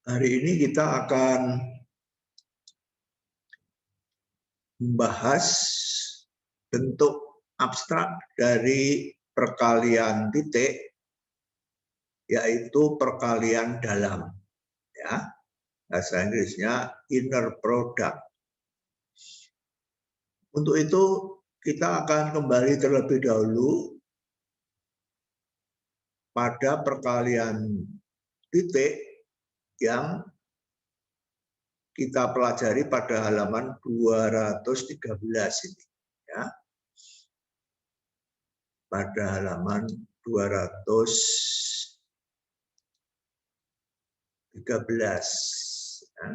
Hari ini kita akan membahas bentuk abstrak dari perkalian titik, yaitu perkalian dalam. Ya, bahasa Inggrisnya inner product. Untuk itu kita akan kembali terlebih dahulu pada perkalian titik yang kita pelajari pada halaman 213 ini. Ya. Pada halaman 213. Ya.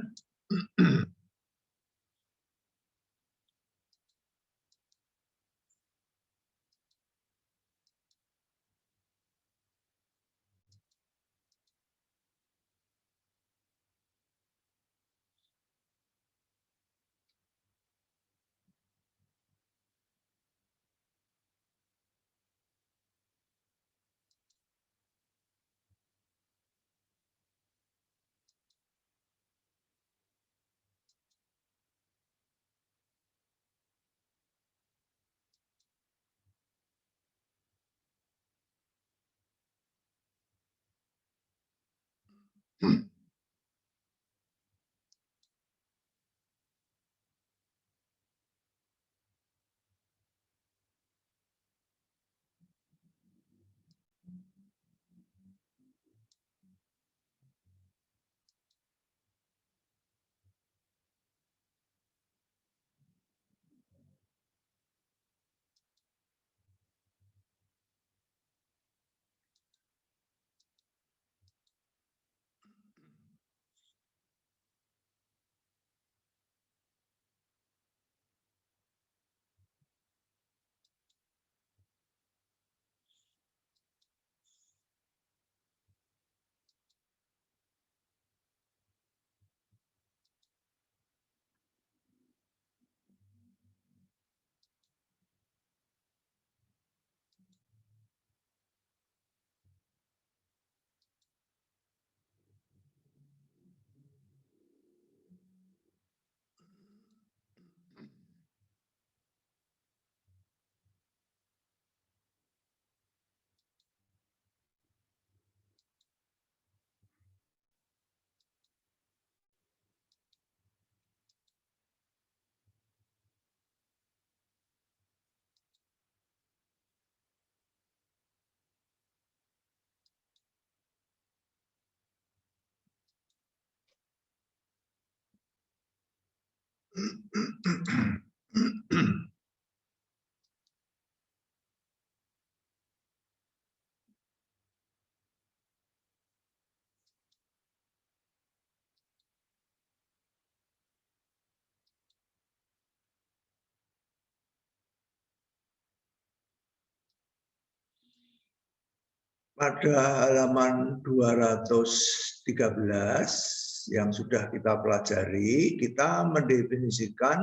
Pada halaman 213 yang sudah kita pelajari, kita mendefinisikan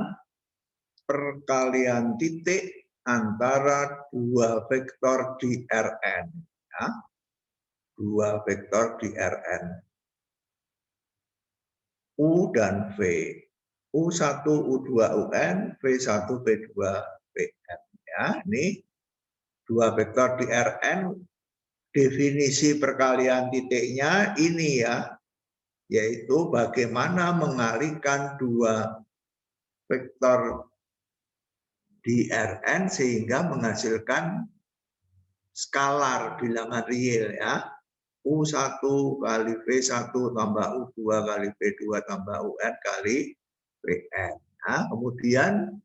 perkalian titik antara dua vektor di Rn. Ya. Dua vektor di Rn. U dan V. U1, U2, UN, V1, V2, Vn. Ya, ini dua vektor di Rn. Definisi perkalian titiknya ini ya, yaitu bagaimana mengalihkan dua vektor di Rn sehingga menghasilkan skalar bilangan real ya. U1 kali V1 tambah U2 kali V2 tambah UN kali Vn. Nah, kemudian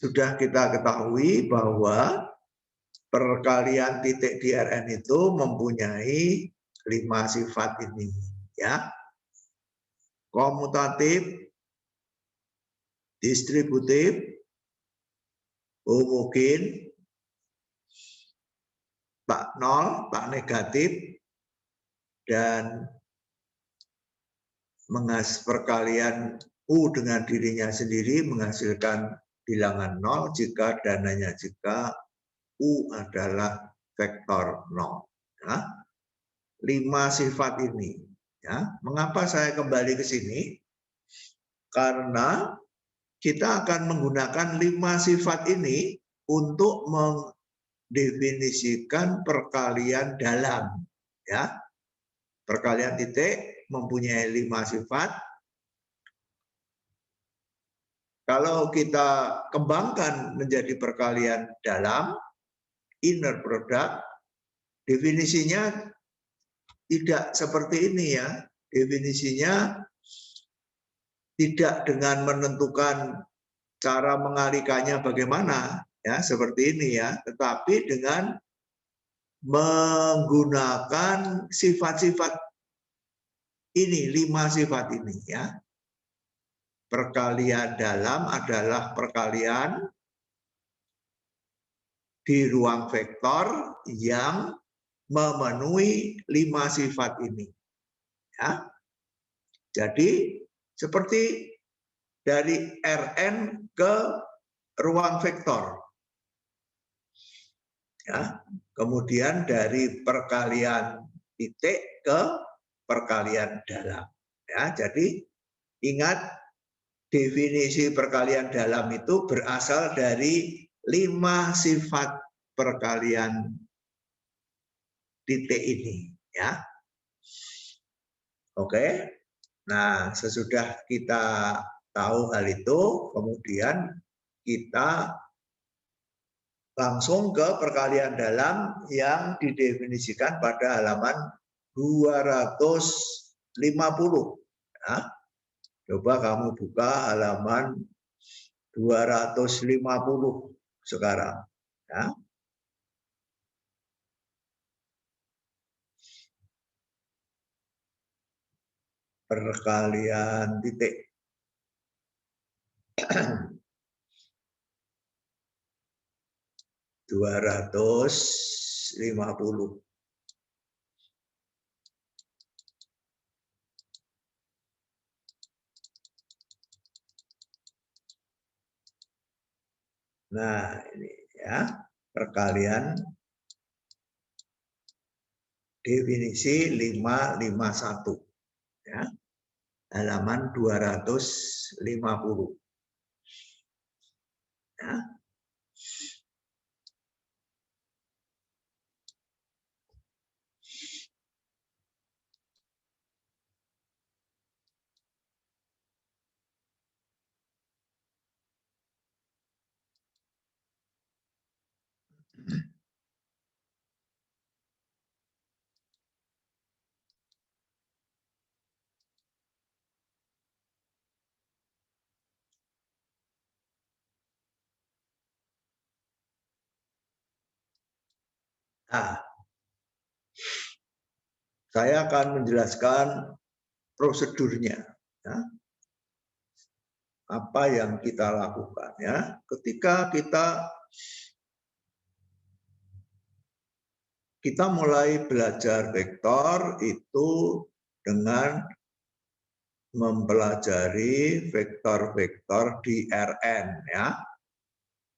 sudah kita ketahui bahwa perkalian titik di Rn itu mempunyai 5 sifat ini ya. Komutatif, distributif, homogen, tak nol, tak negatif, dan perkalian U dengan dirinya sendiri menghasilkan bilangan nol jika dananya jika U adalah vektor 0. Ya. 5 sifat ini. Ya, mengapa saya kembali ke sini? Karena kita akan menggunakan 5 sifat ini untuk mendefinisikan perkalian dalam. Ya, perkalian titik mempunyai 5 sifat. Kalau kita kembangkan menjadi perkalian dalam, inner product, definisinya tidak seperti ini ya. Definisinya tidak dengan menentukan cara mengalikannya bagaimana, ya seperti ini ya, tetapi dengan menggunakan sifat-sifat ini, 5 sifat ini ya. Perkalian dalam adalah perkalian di ruang vektor yang memenuhi 5 sifat ini. Ya. Jadi seperti dari Rn ke ruang vektor. Ya. Kemudian dari perkalian titik ke perkalian dalam. Ya, jadi ingat definisi perkalian dalam itu berasal dari 5 sifat perkalian titik ini, ya. Oke. Nah, sesudah kita tahu hal itu, kemudian kita langsung ke perkalian dalam yang didefinisikan pada halaman 250. Ya. Coba kamu buka halaman 250 sekarang. Ya. Perkalian titik. Dua ratus lima puluh. Nah, ini ya, perkalian definisi 551 ya. Halaman 250. Ya. Nah, saya akan menjelaskan prosedurnya. Ya. Apa yang kita lakukan ya? Ketika kita mulai belajar vektor itu dengan mempelajari vektor-vektor di Rn ya.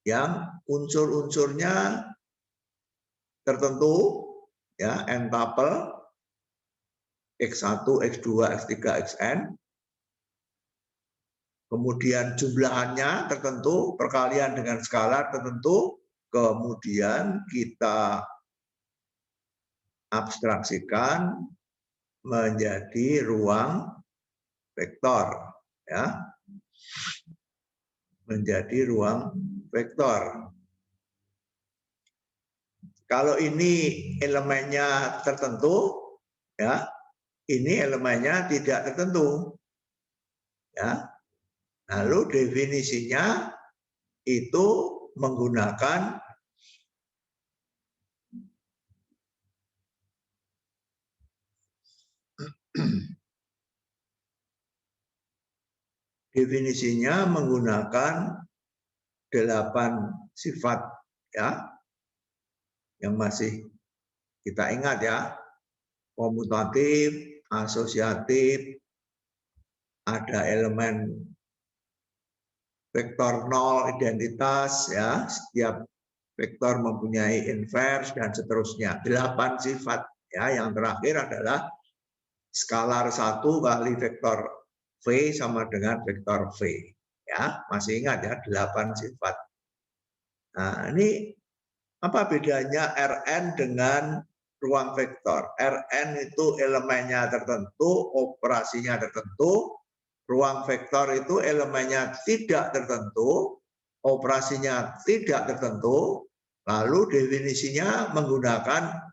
Yang unsur-unsurnya tertentu ya, n-tuple x1, x2, x3, xn. Kemudian jumlahannya tertentu, perkalian dengan skalar tertentu, kemudian kita abstraksikan menjadi ruang vektor ya. Menjadi ruang vektor. Kalau ini elemennya tertentu ya, ini elemennya tidak tertentu. Ya. Lalu definisinya itu menggunakan definisinya menggunakan 8 sifat ya. Yang masih kita ingat ya. Komutatif, asosiatif, ada elemen vektor nol identitas ya, setiap vektor mempunyai inverse dan seterusnya. 8 sifat ya, yang terakhir adalah skalar 1 kali vektor V sama dengan vektor V. Ya, masih ingat ya, 8 sifat. Nah, ini apa bedanya Rn dengan ruang vektor? Rn itu elemennya tertentu, operasinya tertentu. Ruang vektor itu elemennya tidak tertentu, operasinya tidak tertentu. Lalu definisinya menggunakan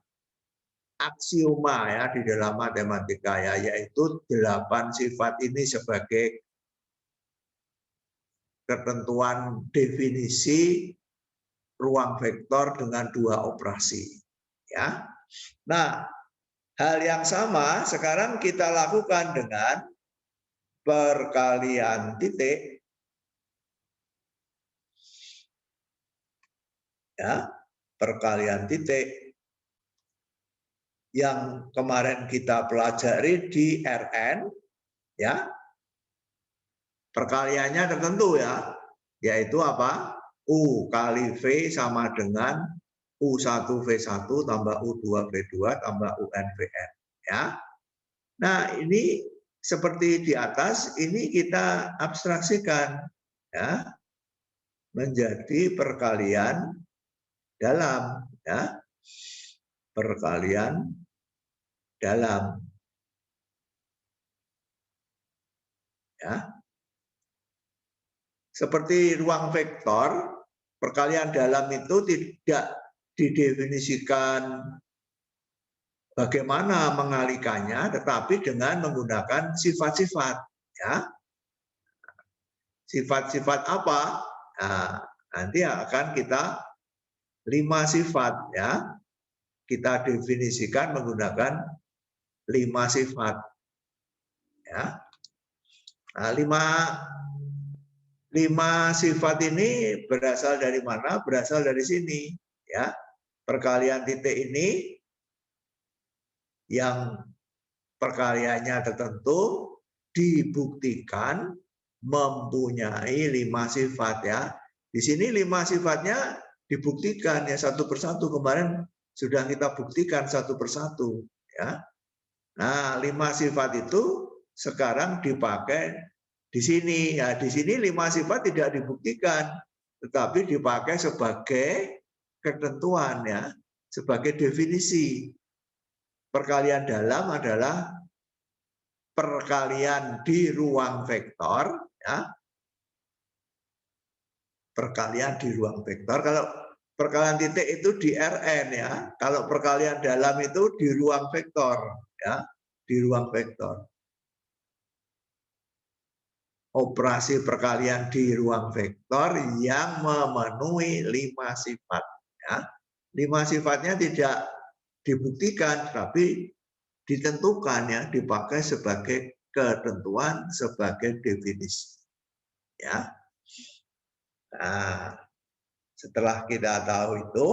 aksioma ya di dalam matematika ya, yaitu 8 sifat ini sebagai ketentuan definisi ruang vektor dengan 2 operasi ya. Nah, hal yang sama sekarang kita lakukan dengan perkalian titik ya, perkalian titik yang kemarin kita pelajari di Rn ya. Perkaliannya tertentu ya, yaitu apa? U kali V sama dengan U1 V1 tambah U2 V2 tambah UN Vn ya. Nah, ini seperti di atas, ini kita abstraksikan ya menjadi perkalian dalam ya. Perkalian dalam ya. Seperti ruang vektor, perkalian dalam itu tidak didefinisikan bagaimana mengalikannya, tetapi dengan menggunakan sifat-sifat. Ya. Sifat-sifat apa? Nah, nanti akan kita 5 sifat. Ya. Kita definisikan menggunakan 5 sifat. Ya. Nah, 5 sifat ini berasal dari mana? Berasal dari sini. Ya. Perkalian titik ini yang perkaliannya tertentu dibuktikan mempunyai 5 sifat ya. Di sini 5 sifatnya dibuktikan ya satu persatu, kemarin sudah kita buktikan satu persatu ya. Nah, 5 sifat itu sekarang dipakai di sini ya. Di sini 5 sifat tidak dibuktikan, tetapi dipakai sebagai ketentuan ya, sebagai definisi. Perkalian dalam adalah perkalian di ruang vektor ya. Perkalian di ruang vektor. Kalau perkalian titik itu di Rn ya. Kalau perkalian dalam itu di ruang vektor ya, di ruang vektor. Operasi perkalian di ruang vektor yang memenuhi 5 sifat ya. 5 sifatnya tidak dibuktikan, tapi ditentukan ya, dipakai sebagai ketentuan, sebagai definisi. Ya. Nah, setelah kita tahu itu,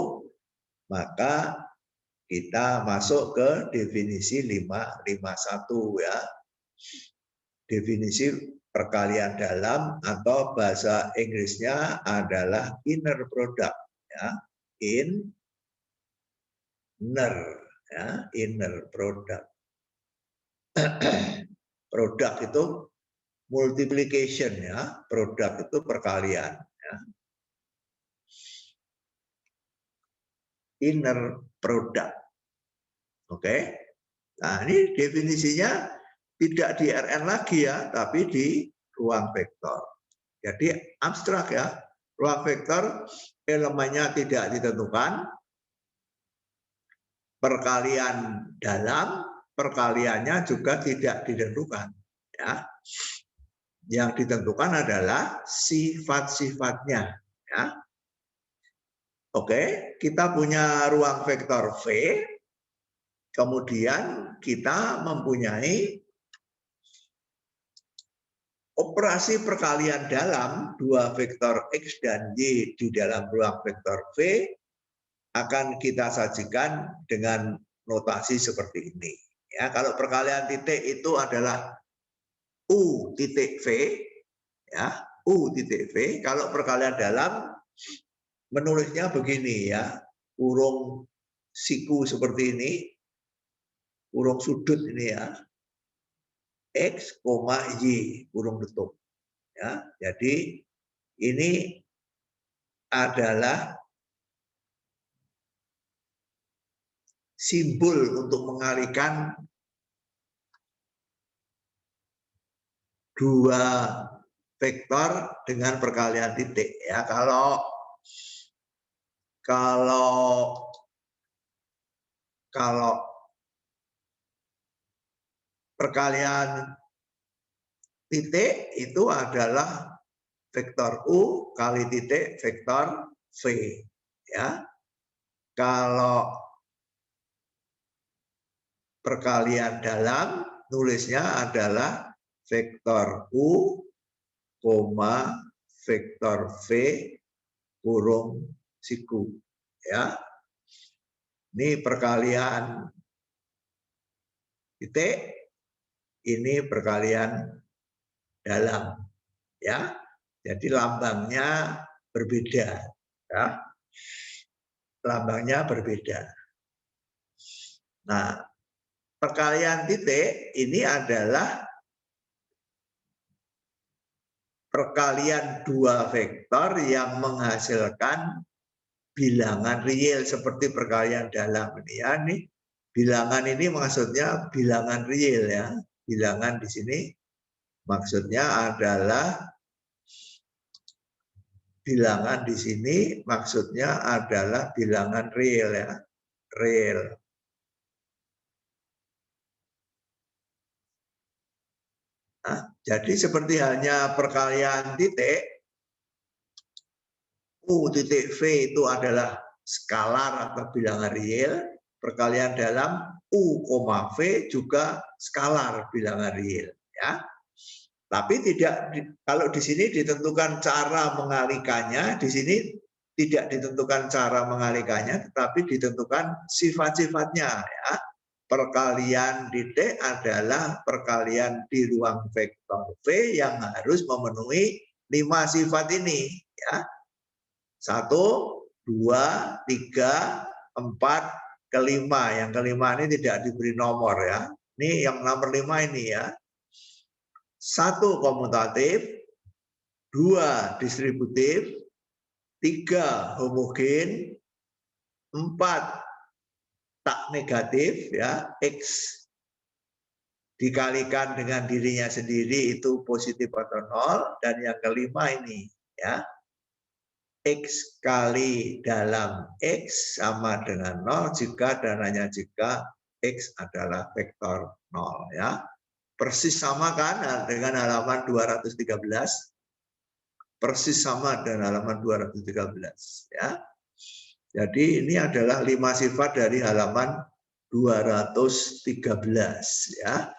maka kita masuk ke definisi 551 ya. Definisi perkalian dalam atau bahasa Inggrisnya adalah inner product ya. Inner product. Produk itu multiplication ya, produk itu perkalian ya. Inner product. Oke. Nah, ini definisinya tidak di Rn lagi ya, tapi di ruang vektor. Jadi abstrak ya. Ruang vektor elemennya tidak ditentukan. Perkalian dalam, perkaliannya juga tidak ditentukan ya. Yang ditentukan adalah sifat-sifatnya ya. Oke, kita punya ruang vektor V, kemudian kita mempunyai operasi perkalian dalam 2 vektor X dan Y di dalam ruang vektor V akan kita sajikan dengan notasi seperti ini. Ya, kalau perkalian titik itu adalah U titik V, ya, U titik V. Kalau perkalian dalam menulisnya begini ya, kurung siku seperti ini, kurung sudut ini ya. X, Y kurung tutup. Ya, jadi ini adalah simbol untuk mengalihkan dua vektor dengan perkalian titik. Ya, kalau perkalian titik itu adalah vektor U kali titik vektor V. Ya, kalau perkalian dalam nulisnya adalah vektor U, vektor V kurung siku. Ya, ini perkalian titik, ini perkalian dalam. Ya, jadi lambangnya berbeda. Ya, lambangnya berbeda. Nah, perkalian titik ini adalah perkalian dua vektor yang menghasilkan bilangan real seperti perkalian dalam ini. Ya, nih bilangan ini maksudnya bilangan real ya. Bilangan di sini maksudnya adalah bilangan di sini maksudnya adalah bilangan real ya. Real. Nah, jadi seperti halnya perkalian titik, U titik V itu adalah skalar atau bilangan real, perkalian dalam U, V juga skalar bilangan real. Ya. Tapi tidak, kalau di sini ditentukan cara mengalihkannya, di sini tidak ditentukan cara mengalihkannya, tetapi ditentukan sifat-sifatnya. Ya. Perkalian titik adalah perkalian di ruang vektor V yang harus memenuhi 5 sifat ini. Ya. 1, 2, 3, 4, kelima. Yang kelima ini tidak diberi nomor ya. Ini yang nomor 5 ini ya. 1 komutatif, 2 distributif, 3 homogen, 4 tak negatif ya, X dikalikan dengan dirinya sendiri itu positif atau 0, dan yang kelima ini ya, X kali dalam X sama dengan 0 jika dan hanya jika X adalah vektor 0 ya. Persis sama kan dengan halaman 213. Persis sama dengan halaman 213 ya. Jadi ini adalah 5 sifat dari halaman 213 ya.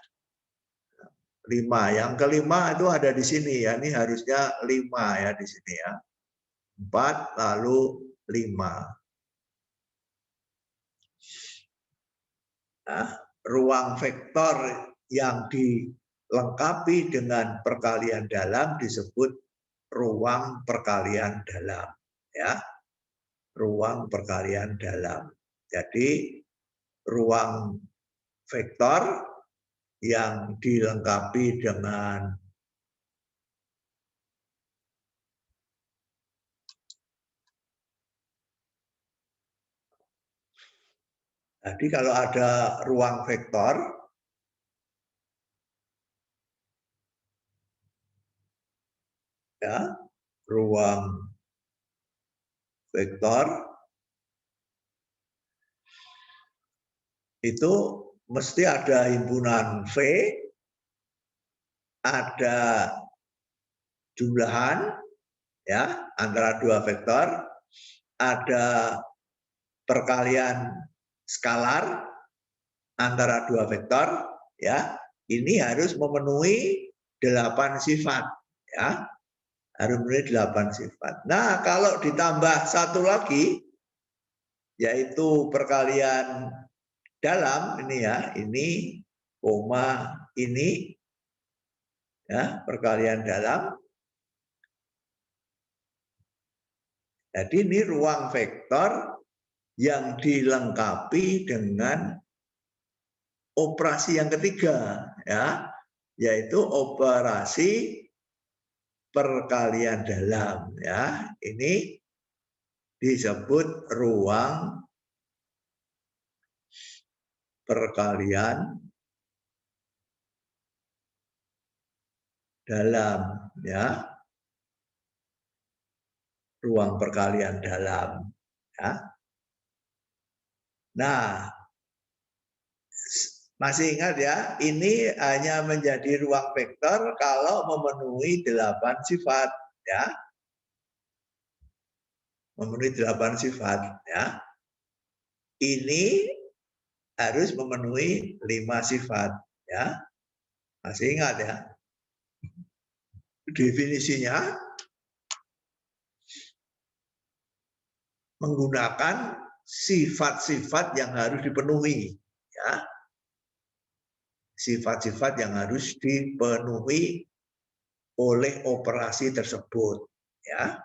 5. Yang kelima itu ada di sini ya. Ini harusnya 5 ya di sini ya. 4 lalu 5. Nah, ruang vektor yang dilengkapi dengan perkalian dalam disebut ruang perkalian dalam ya. Ruang perkalian dalam. Jadi ruang vektor yang dilengkapi dengan jadi kalau ada ruang vektor ya, ruang vektor itu mesti ada himpunan V, ada jumlahan ya antara dua vektor, ada perkalian skalar antara dua vektor ya. Ini harus memenuhi 8 sifat ya. Harus memenuhi 8 sifat. Nah, kalau ditambah satu lagi yaitu perkalian dalam ini ya, ini koma ini ya, perkalian dalam. Jadi ini ruang vektor yang dilengkapi dengan operasi yang ketiga ya. yaitu operasi perkalian dalam, ya. Ini disebut ruang perkalian dalam, ya. Ruang perkalian dalam, ya. Nah, masih ingat ya, ini hanya menjadi ruang vektor kalau memenuhi 8 sifat, ya. Memenuhi 8 sifat, ya. Ini harus memenuhi 5 sifat, ya. Masih ingat ya? Definisinya menggunakan sifat-sifat yang harus dipenuhi, ya. Sifat-sifat yang harus dipenuhi oleh operasi tersebut, ya.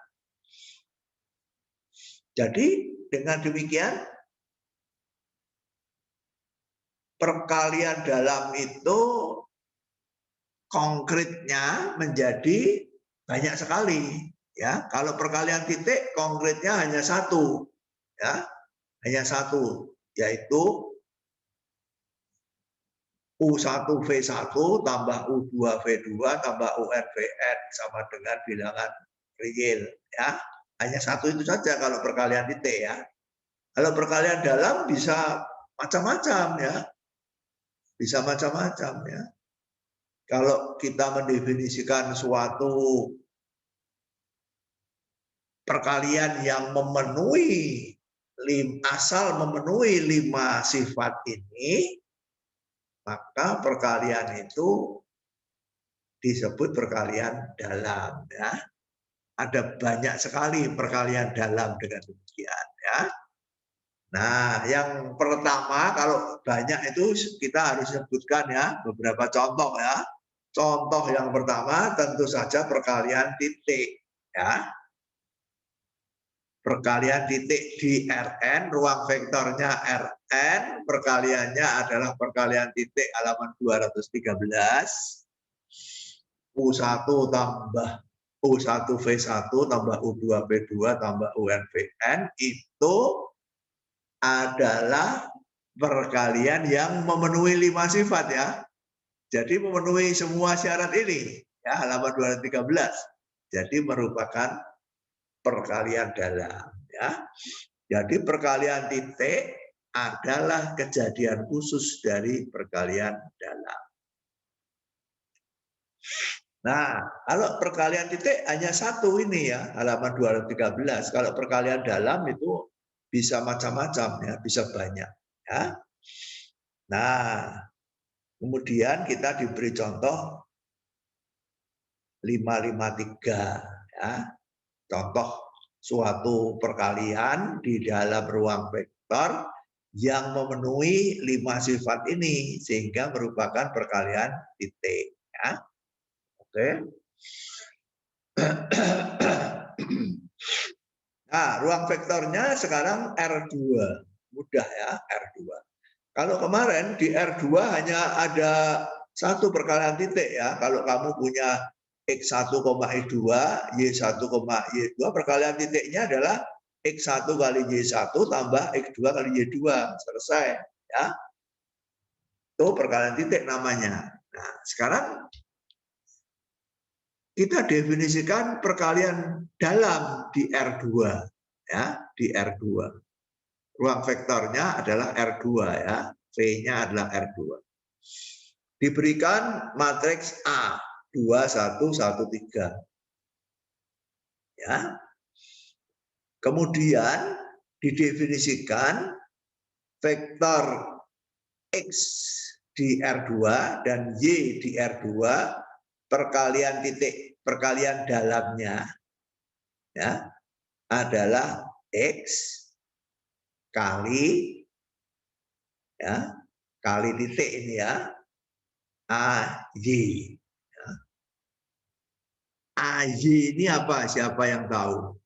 Jadi dengan demikian perkalian dalam itu konkretnya menjadi banyak sekali, ya. Kalau perkalian titik konkretnya hanya satu, ya, hanya satu, yaitu U1V1 tambah U2V2 tambah UNVN sama dengan bilangan real, ya. Hanya satu itu saja kalau perkalian titik, ya. Kalau perkalian dalam bisa macam-macam, ya. Bisa macam-macam, ya. Kalau kita mendefinisikan suatu perkalian yang memenuhi asal memenuhi 5 sifat ini, maka perkalian itu disebut perkalian dalam, ya. Ada banyak sekali perkalian dalam dengan demikian, ya. Nah, yang pertama kalau banyak itu kita harus sebutkan, ya, beberapa contoh, ya. Contoh yang pertama tentu saja perkalian titik, ya. Perkalian titik di Rn, ruang vektornya Rn, perkaliannya adalah perkalian titik halaman 213, U1 tambah U1V1 tambah U2V2 tambah UNVN itu adalah perkalian yang memenuhi 5 sifat, ya. Jadi memenuhi semua syarat ini, ya, halaman 213. Jadi merupakan perkalian dalam, ya. Jadi perkalian titik adalah kejadian khusus dari perkalian dalam. Nah, kalau perkalian titik hanya satu ini, ya, halaman 213. Kalau perkalian dalam itu bisa macam-macam, ya, bisa banyak, ya. Nah, kemudian kita diberi contoh 553, ya. Contoh suatu perkalian di dalam ruang vektor yang memenuhi 5 sifat ini sehingga merupakan perkalian titik, ya. Oke. Nah, ruang vektornya sekarang R2. Mudah, ya, R2. Kalau kemarin di R2 hanya ada satu perkalian titik, ya. Kalau kamu punya X1, Y2, Y1, Y2, perkalian titiknya adalah X1 kali Y1 tambah X2 kali Y2. Selesai, ya. Itu perkalian titik namanya. Nah, sekarang kita definisikan perkalian dalam di R2, ya, di R2. Ruang vektornya adalah R2, ya. V-nya adalah R2. Diberikan matriks A 2 1 1 3. Ya. Kemudian didefinisikan vektor X di R2 dan Y di R2 perkalian titik perkalian dalamnya, ya, adalah X kali, ya, kali titik ini, ya, AY. Ya. AY ini apa? Siapa yang tahu?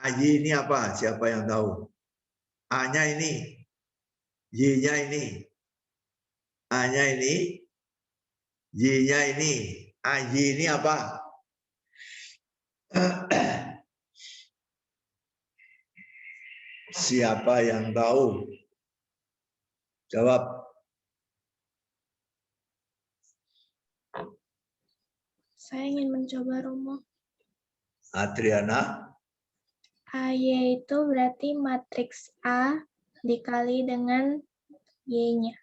AY ini apa? Siapa yang tahu? A-nya ini. Y-nya ini. A-nya ini. Y-nya ini. Y ini apa? Siapa yang tahu? Jawab. Saya ingin mencoba, Romo. Adriana. AY itu berarti matriks A dikali dengan Y-nya.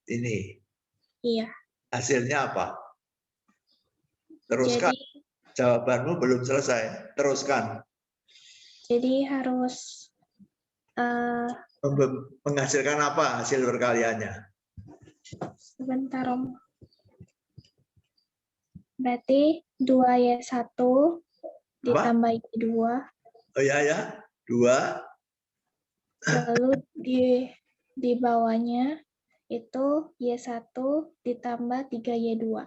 Ini. Iya. Hasilnya apa? Teruskan. Jadi, jawabanmu belum selesai. Teruskan. Jadi harus Menghasilkan apa hasil perkaliannya? sebentar, Romo. Berarti 2Y1 ditambah Y2. Oh ya ya. 2. Lalu di bawahnya itu Y1 ditambah 3Y2.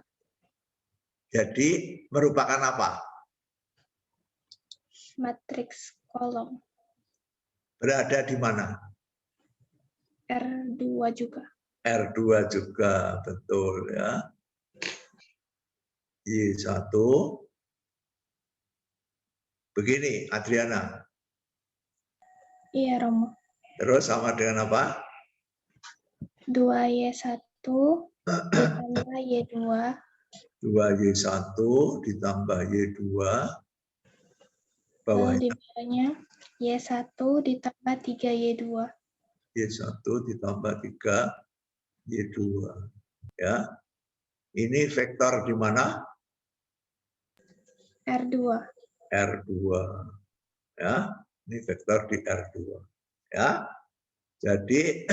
Jadi merupakan apa? Matriks kolom. Berada di mana? R2 juga. R2 juga, betul ya. Y1. Begini, Adriana. Iya, Romo. Terus sama dengan apa? 2Y1 ditambah Y2. 2Y1 ditambah Y2. Lalu Bawahnya di bawahnya Y1 ditambah 3Y2. Y1 ditambah 3Y2. Ya. Ini vektor di mana? R2. R2. Ya. Ini vektor di R2. Ya. Jadi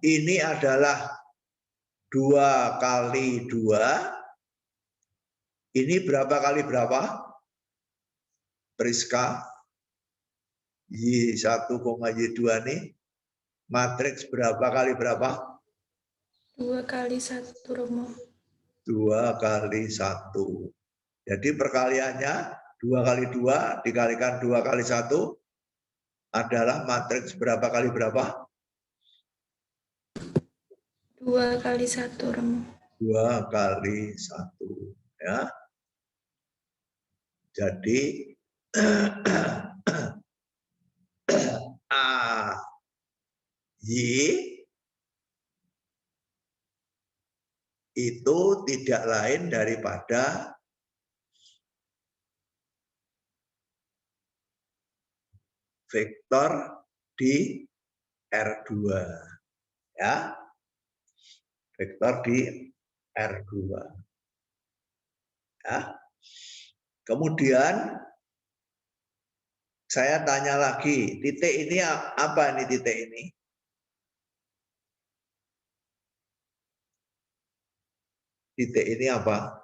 ini adalah 2 kali 2. Ini berapa kali berapa? Priska. Y1, Y2 ini matriks berapa kali berapa? 2 kali 1, Romo. 2 kali 1. Jadi perkaliannya 2 kali 2 dikalikan 2 kali 1 adalah matriks berapa kali berapa? 2 kali 1, Romo. 2 kali 1. Ya. Jadi A, Y itu tidak lain daripada vektor di R2. Ya. Vektor di R2. Ya. Kemudian saya tanya lagi, titik ini apa nih titik ini? Titik ini apa?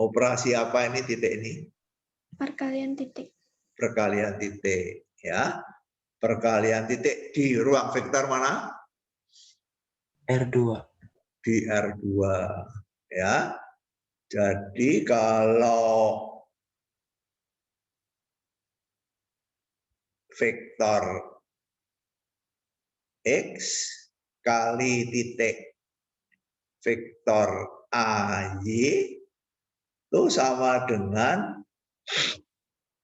Operasi apa ini titik ini? Perkalian titik. Perkalian titik, ya. Perkalian titik di ruang vektor mana? R2. Di R2, ya. Jadi kalau vektor X kali titik vektor AY itu sama dengan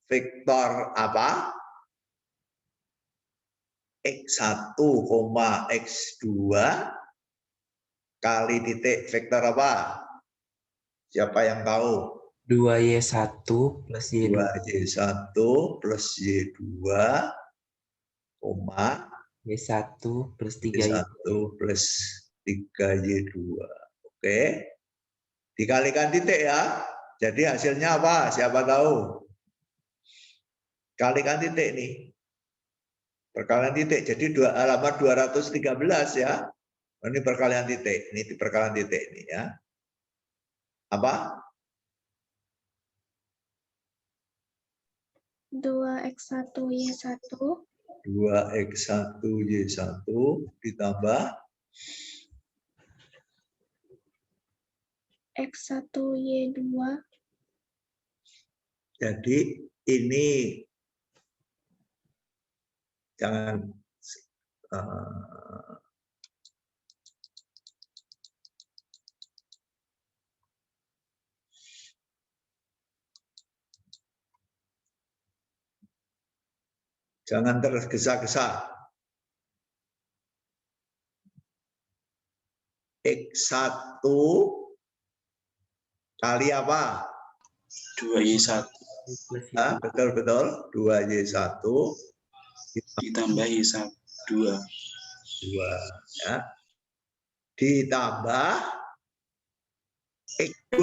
vektor apa? X1, X2 kali titik vektor apa? Siapa yang tahu? 2Y1 plus Y2. 2Y1 plus Y2, Y1 plus 3Y2. Y1 plus 3Y2. Oke. Dikalikan titik ya. Jadi hasilnya apa? Siapa tahu? Kalikan titik nih. Perkalian titik. Jadi halaman 213 ya. Ini perkalian titik. Ini perkalian titik ini ya. Apa? 2X1Y1 2X1Y1 ditambah X1Y2. Jadi ini jangan Jangan tergesa-gesa. X1 kali apa? 2Y1 Betul-betul. 2Y1 ditambah Y2. 2. Ya. Ditambah X2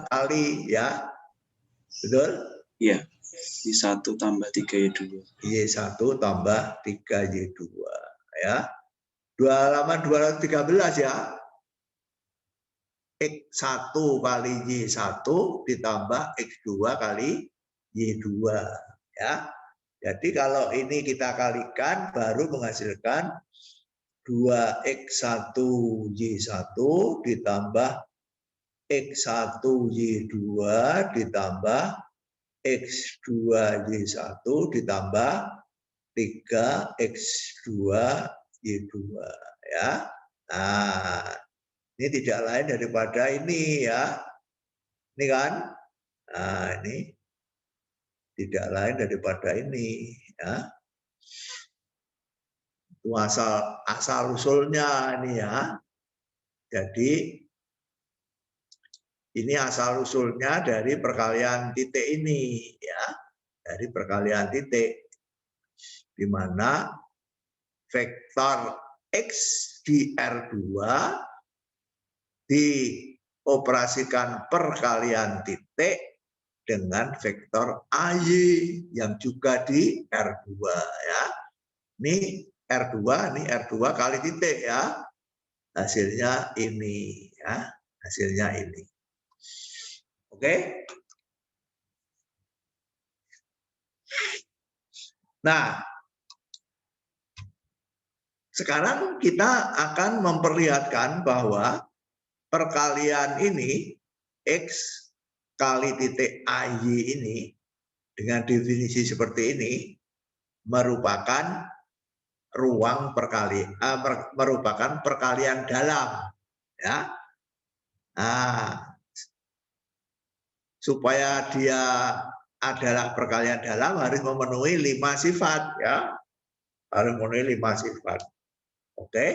kali, ya. Betul? Iya. Y1 tambah 3Y2. Y1 tambah 3Y2. Ya. Halaman 213 ya. X1 kali Y1 ditambah X2 kali Y2. Ya. Jadi kalau ini kita kalikan baru menghasilkan 2X1 Y1 ditambah X1 Y2 ditambah X2 Y1 ditambah 3X2 Y2 ya. Nah, ini tidak lain daripada ini ya. Ini kan? Nah, ini tidak lain daripada ini ya. Itu asal usulnya ini ya. Jadi ini asal usulnya dari perkalian titik ini ya. Dari perkalian titik di mana vektor X di R2 dioperasikan perkalian titik dengan vektor AY yang juga di R2 ya. Ini R2, ini R2 kali titik ya. Hasilnya ini ya, hasilnya ini. Oke. Nah, sekarang kita akan memperlihatkan bahwa perkalian ini X kali titik AY ini dengan definisi seperti ini merupakan ruang merupakan perkalian dalam ya. Nah, supaya dia adalah perkalian dalam harus memenuhi 5 sifat ya. Harus memenuhi 5 sifat. Oke.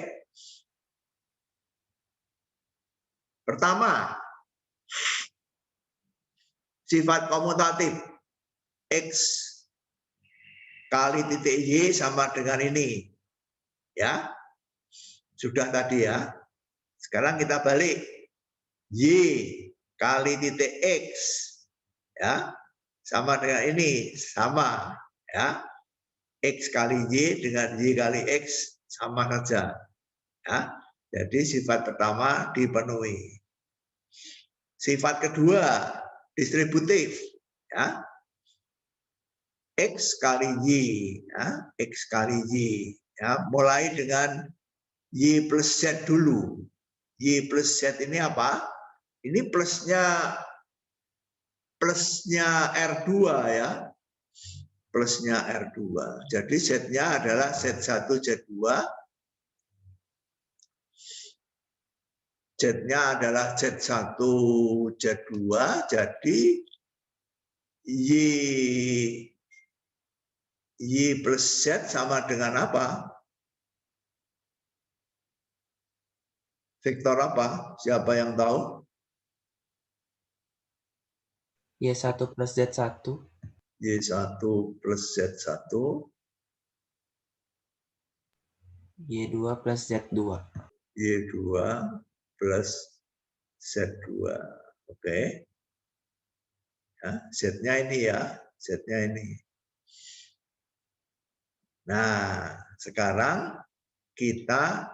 Pertama, sifat komutatif X kali titik Y sama dengan ini. Ya. Sudah tadi ya. Sekarang kita balik. Y kali titik X ya. Sama dengan ini, sama ya. X kali Y dengan Y kali X sama saja. Ya. Jadi sifat pertama dipenuhi. Sifat kedua distributif ya. X kali Y ya, X kali Y ya, mulai dengan Y plus Z dulu. Y plus Z ini apa? Ini plusnya R2 ya. Plusnya R2. Jadi Z-nya adalah Z1, Z2. Z-nya adalah Z1, Z2. Jadi Y plus Z sama dengan apa? Vektor apa? Siapa yang tahu? Y1 plus Z1. Y1 plus Z1. Y2 plus Z2. Y2 plus Z2. Oke. Ya, Z-nya ini ya. Z-nya ini. Nah, sekarang kita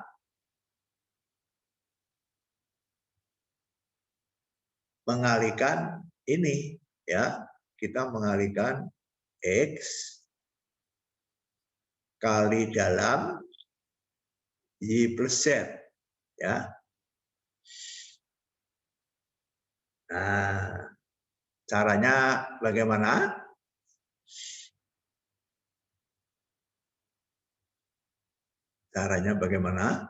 mengalihkan ini ya. Kita mengalihkan X kali dalam Y plus Z ya. Nah, caranya bagaimana? Caranya bagaimana?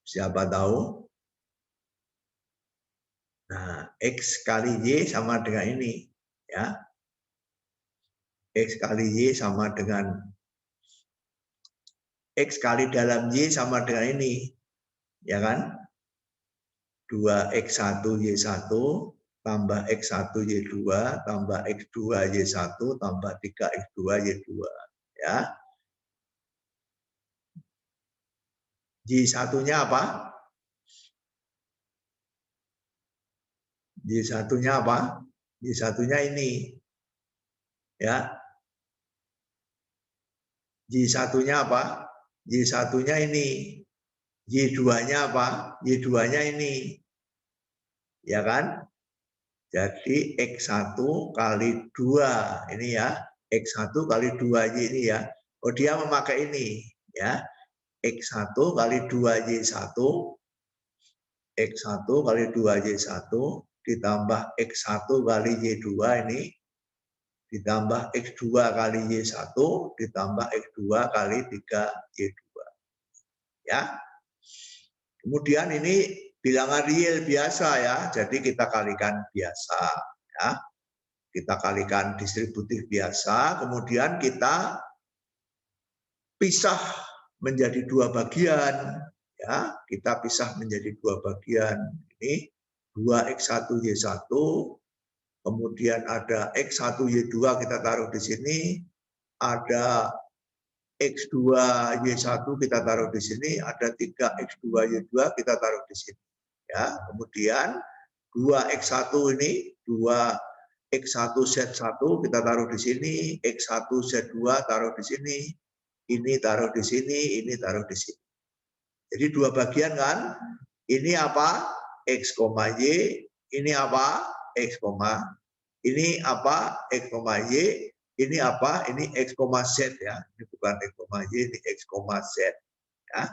Siapa tahu? Nah, X kali Y sama dengan ini. Ya. X kali Y sama dengan X kali dalam Y sama dengan ini. Ya kan? 2X1 Y1 tambah X1 Y2 tambah X2 Y1 tambah 3X2 Y2. Ya. Y1-nya apa? Y1-nya apa? Y1-nya ini. Ya. Y1-nya apa? Y1-nya ini. Y2-nya apa? Y2-nya ini. Ya kan? Jadi X1 kali 2 ini ya. X1 kali 2Y ini ya. Oh, dia memakai ini ya. X1 kali 2Y1 X1 kali 2Y1 ditambah X1 kali Y2 ini ditambah X2 kali Y1 ditambah X2 kali 3Y2. Ya. Kemudian ini bilangan real biasa ya, jadi kita kalikan biasa ya. Kita kalikan distributif biasa, kemudian kita pisah menjadi dua bagian ya. Kita pisah menjadi dua bagian. Ini 2X1Y1, kemudian ada X1Y2 kita taruh di sini, ada X2Y1 kita taruh di sini, ada 3X2Y2 kita taruh di sini. Ya, kemudian 2X1 ini, 2X1Z1 kita taruh di sini, X1Z2 taruh di sini, ini taruh di sini, ini taruh di sini. Jadi dua bagian kan? Ini apa? X, Y, ini apa? X, ini apa? X, Y, ini apa? Ini X, Z ya. Ini bukan X, Y, ini X, Z ya.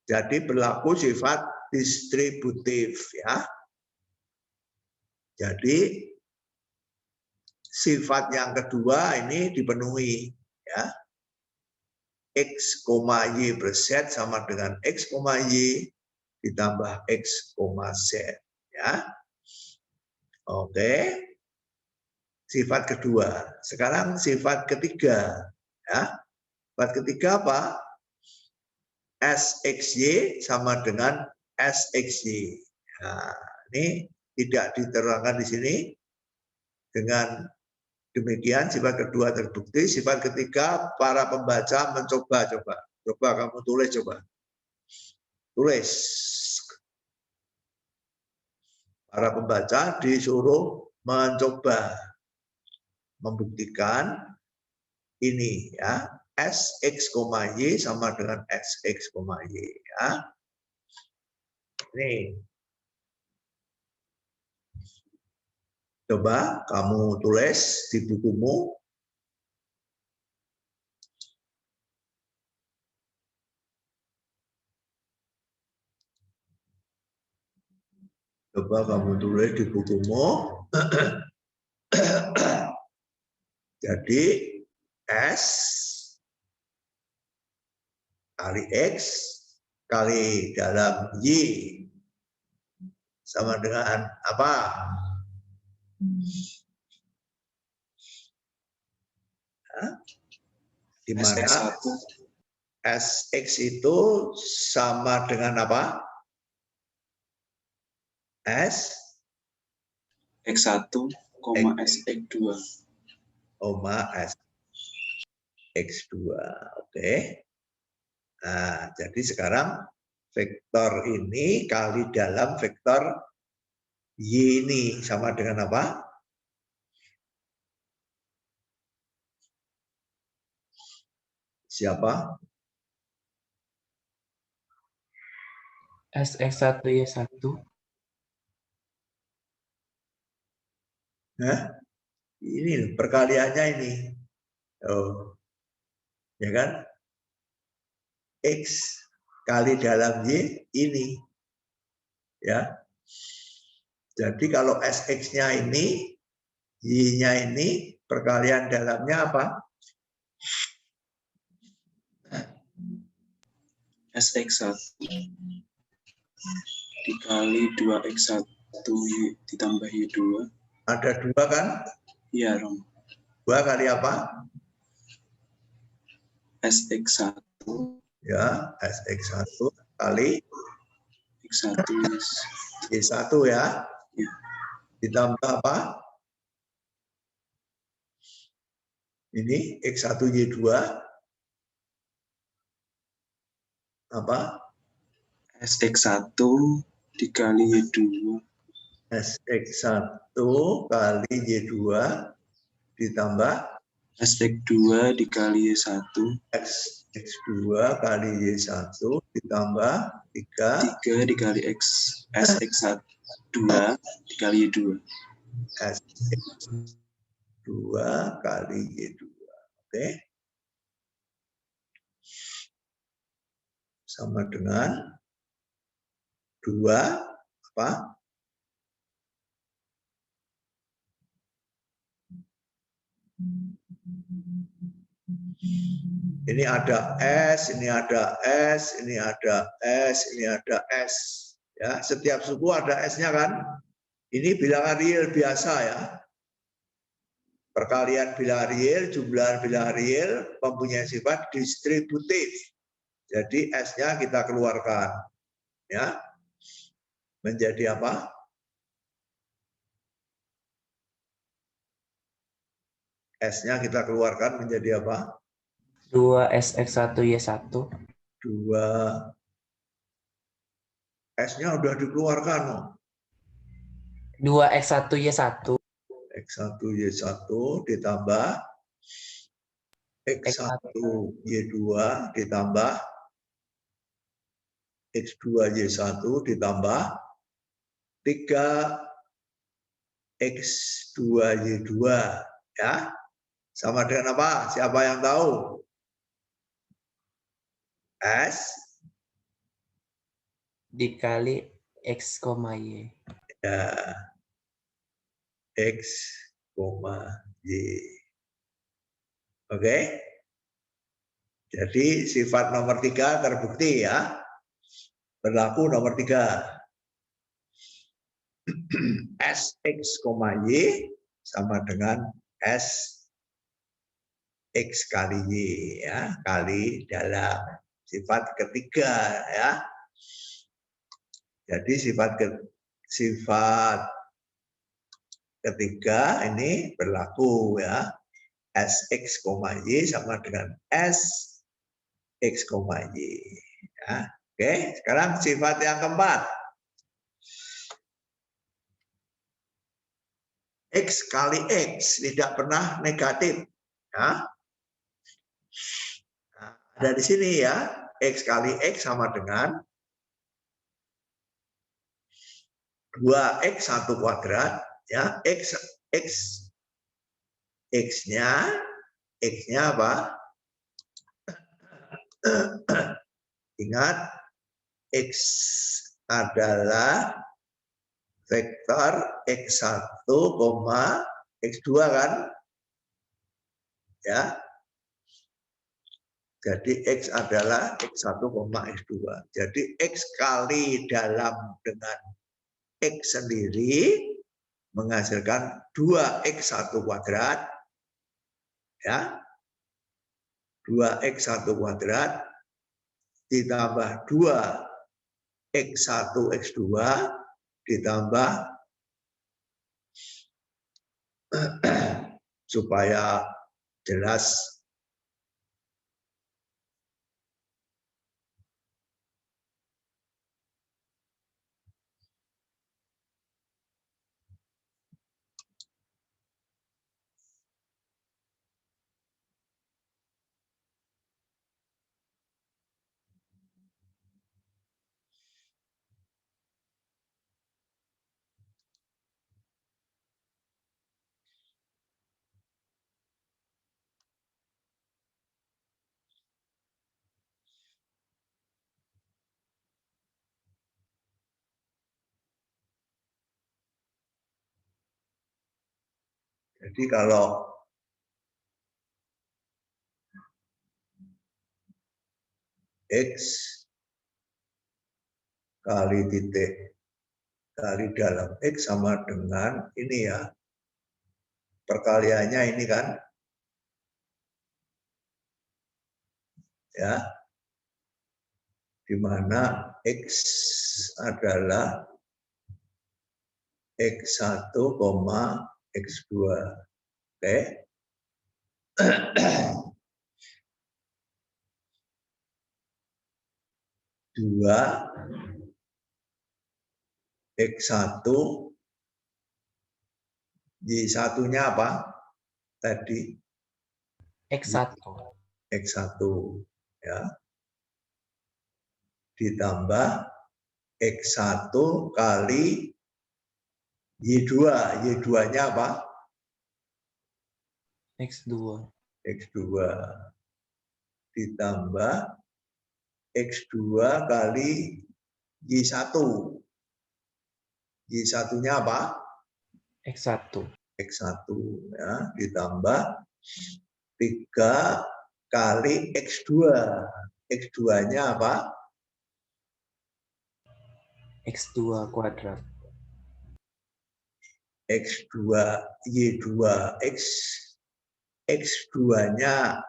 Jadi berlaku sifat distributif ya. Jadi sifat yang kedua ini dipenuhi ya. X, Y ber-Z sama dengan X, Y ditambah X, Z ya. Oke. Sifat kedua. Sekarang sifat ketiga ya. Sifat ketiga apa? SXY sama dengan SXY. Nah, ini tidak diterangkan di sini. Dengan demikian sifat kedua terbukti. Sifat ketiga para pembaca mencoba. Coba kamu tulis coba. Tulis. Para pembaca disuruh mencoba membuktikan ini ya. SX, Y sama dengan SX, Y ya. Ini. Coba kamu tulis di bukumu. Coba kamu tulis di bukumu. Jadi S kali X kali dalam Y sama dengan apa? Di mana SX itu sama dengan apa? S X1, SX2. SX2. Oke. Nah, jadi sekarang vektor ini kali dalam vektor Y ini sama dengan apa? Siapa? SX1Y1. Hah? Ini perkaliannya ini. Oh. Ya kan? X kali dalam Y ini. Ya. Jadi kalau SX-nya ini, Y-nya ini, Perkalian dalamnya apa? SX1 dikali 2X1 ditambah Y2. Ada 2 kan? Iya, Rom. 2 kali apa? SX1 Ya, SX1 kali X1 Y1 ya. ya. Ditambah apa? Ini X1 Y2 apa? SX1 dikali Y2. SX1 kali Y2 ditambah SX2 dikali Y1. X2 kali Y1 ditambah 3 3 dikali SX2 dikali Y2. SX2 kali Y2. Oke. Sama dengan 2 apa? Ini ada S, ini ada S, ini ada S, ini ada S. Ya, setiap suku ada S-nya kan? Ini bilangan real biasa ya. Perkalian bilangan real, jumlah bilangan real mempunyai sifat distributif. Jadi S-nya kita keluarkan. Ya. Menjadi apa? S-nya kita keluarkan menjadi apa? 2SX1 Y1. 2 S-nya udah dikeluarkan. 2X1 Y1. X1 Y1 ditambah X1 Y2 ditambah X2 Y1 ditambah 3 X2 Y2 ya. Sama dengan apa? Siapa yang tahu? S dikali X, Y. ya, X, Y. Oke. Jadi sifat nomor 3 terbukti ya. Berlaku nomor 3. S, X, Y sama dengan S X kali Y ya, kali dalam. Sifat ketiga ya. Jadi sifat ketiga ini berlaku ya. Sx, Y sama dengan Sx, Y. Ya. Oke, sekarang sifat yang keempat. X kali X tidak pernah negatif. Ya. Nah, ada di sini ya. X kali X sama dengan 2X 1 kuadrat. Ya, X-nya apa? Ingat, X adalah vektor X1, X2 kan? Ya. Jadi X adalah X1, X2. Jadi X kali dalam dengan X sendiri menghasilkan 2X1 kuadrat. Ya. 2X1 kuadrat ditambah 2X1, X2 ditambah supaya jelas jadi kalau X kali titik kali dalam X sama dengan ini ya. Perkaliannya ini kan. Ya. Di mana X adalah X1, X2. Oke. Dua X1 di satunya apa? Tadi X1. X1 ya. Ditambah X1 kali Y2. Y2-nya apa? X2. X2 ditambah X2 kali Y1. Y1-nya apa? X1. X1 ya, ditambah 3 kali X2. X2-nya apa? X2 kuadrat. X2 Y2X. X2-nya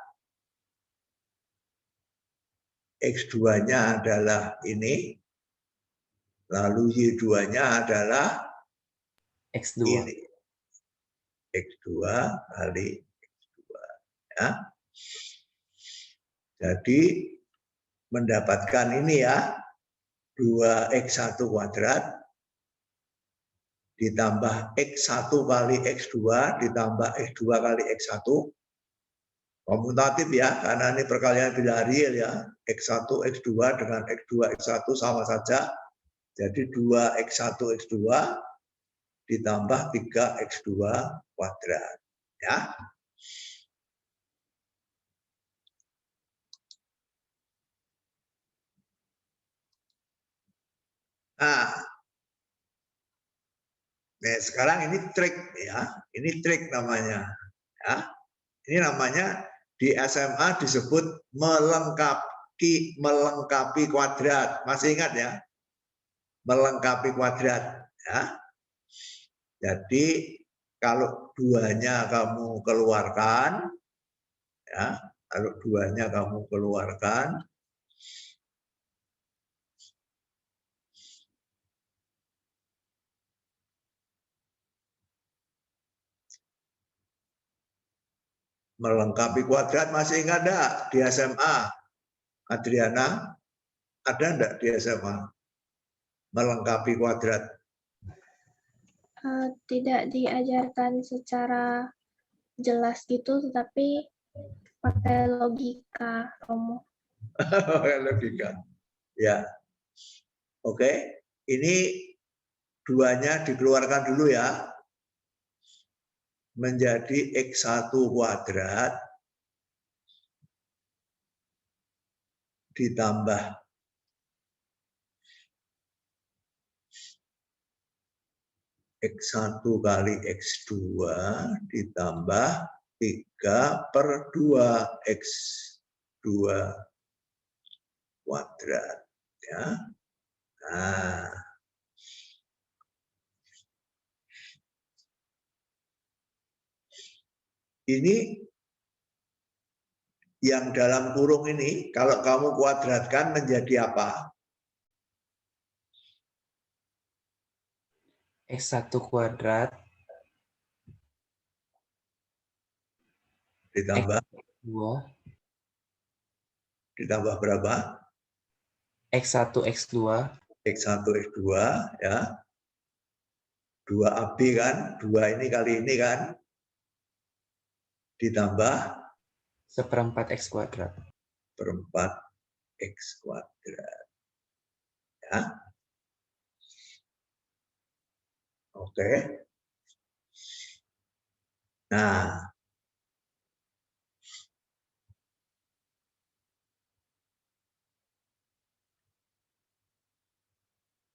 adalah ini. Lalu Y2-nya adalah X2. ini. X2 kali X2 ya. Jadi mendapatkan ini ya, 2X1 kuadrat ditambah X1 kali X2 ditambah X2 kali X1. Komutatif ya, karena ini perkalian binario ya. X1 X2 dengan X2 X1 sama saja. Jadi 2X1 X2 ditambah 3X2 kuadrat ya. Nah, sekarang ini trik ya. Ini trik namanya ya. Ini namanya di SMA disebut melengkapi kuadrat. Masih ingat ya? Melengkapi kuadrat ya. Jadi kalau duanya kamu keluarkan ya, kalau duanya kamu keluarkan melengkapi kuadrat, masih ingat enggak di SMA? Adriana, ada enggak di SMA? Melengkapi kuadrat. Tidak diajarkan secara jelas gitu, tetapi pakai logika, Romo. Logika. Ya. Oke, ini duanya dikeluarkan dulu ya. Menjadi X1 kuadrat ditambah X1 kali X2 ditambah 3/2 X2 kuadrat ya. Nah, ini yang dalam kurung ini kalau kamu kuadratkan menjadi apa? X1 kuadrat Ditambah X2 ditambah berapa? X1 X2 X1 X2 ya. 2AB kan, 2 ini kali ini kan. Ditambah 1/4 X kuadrat. 1/4 X kuadrat. Ya. Oke. Nah,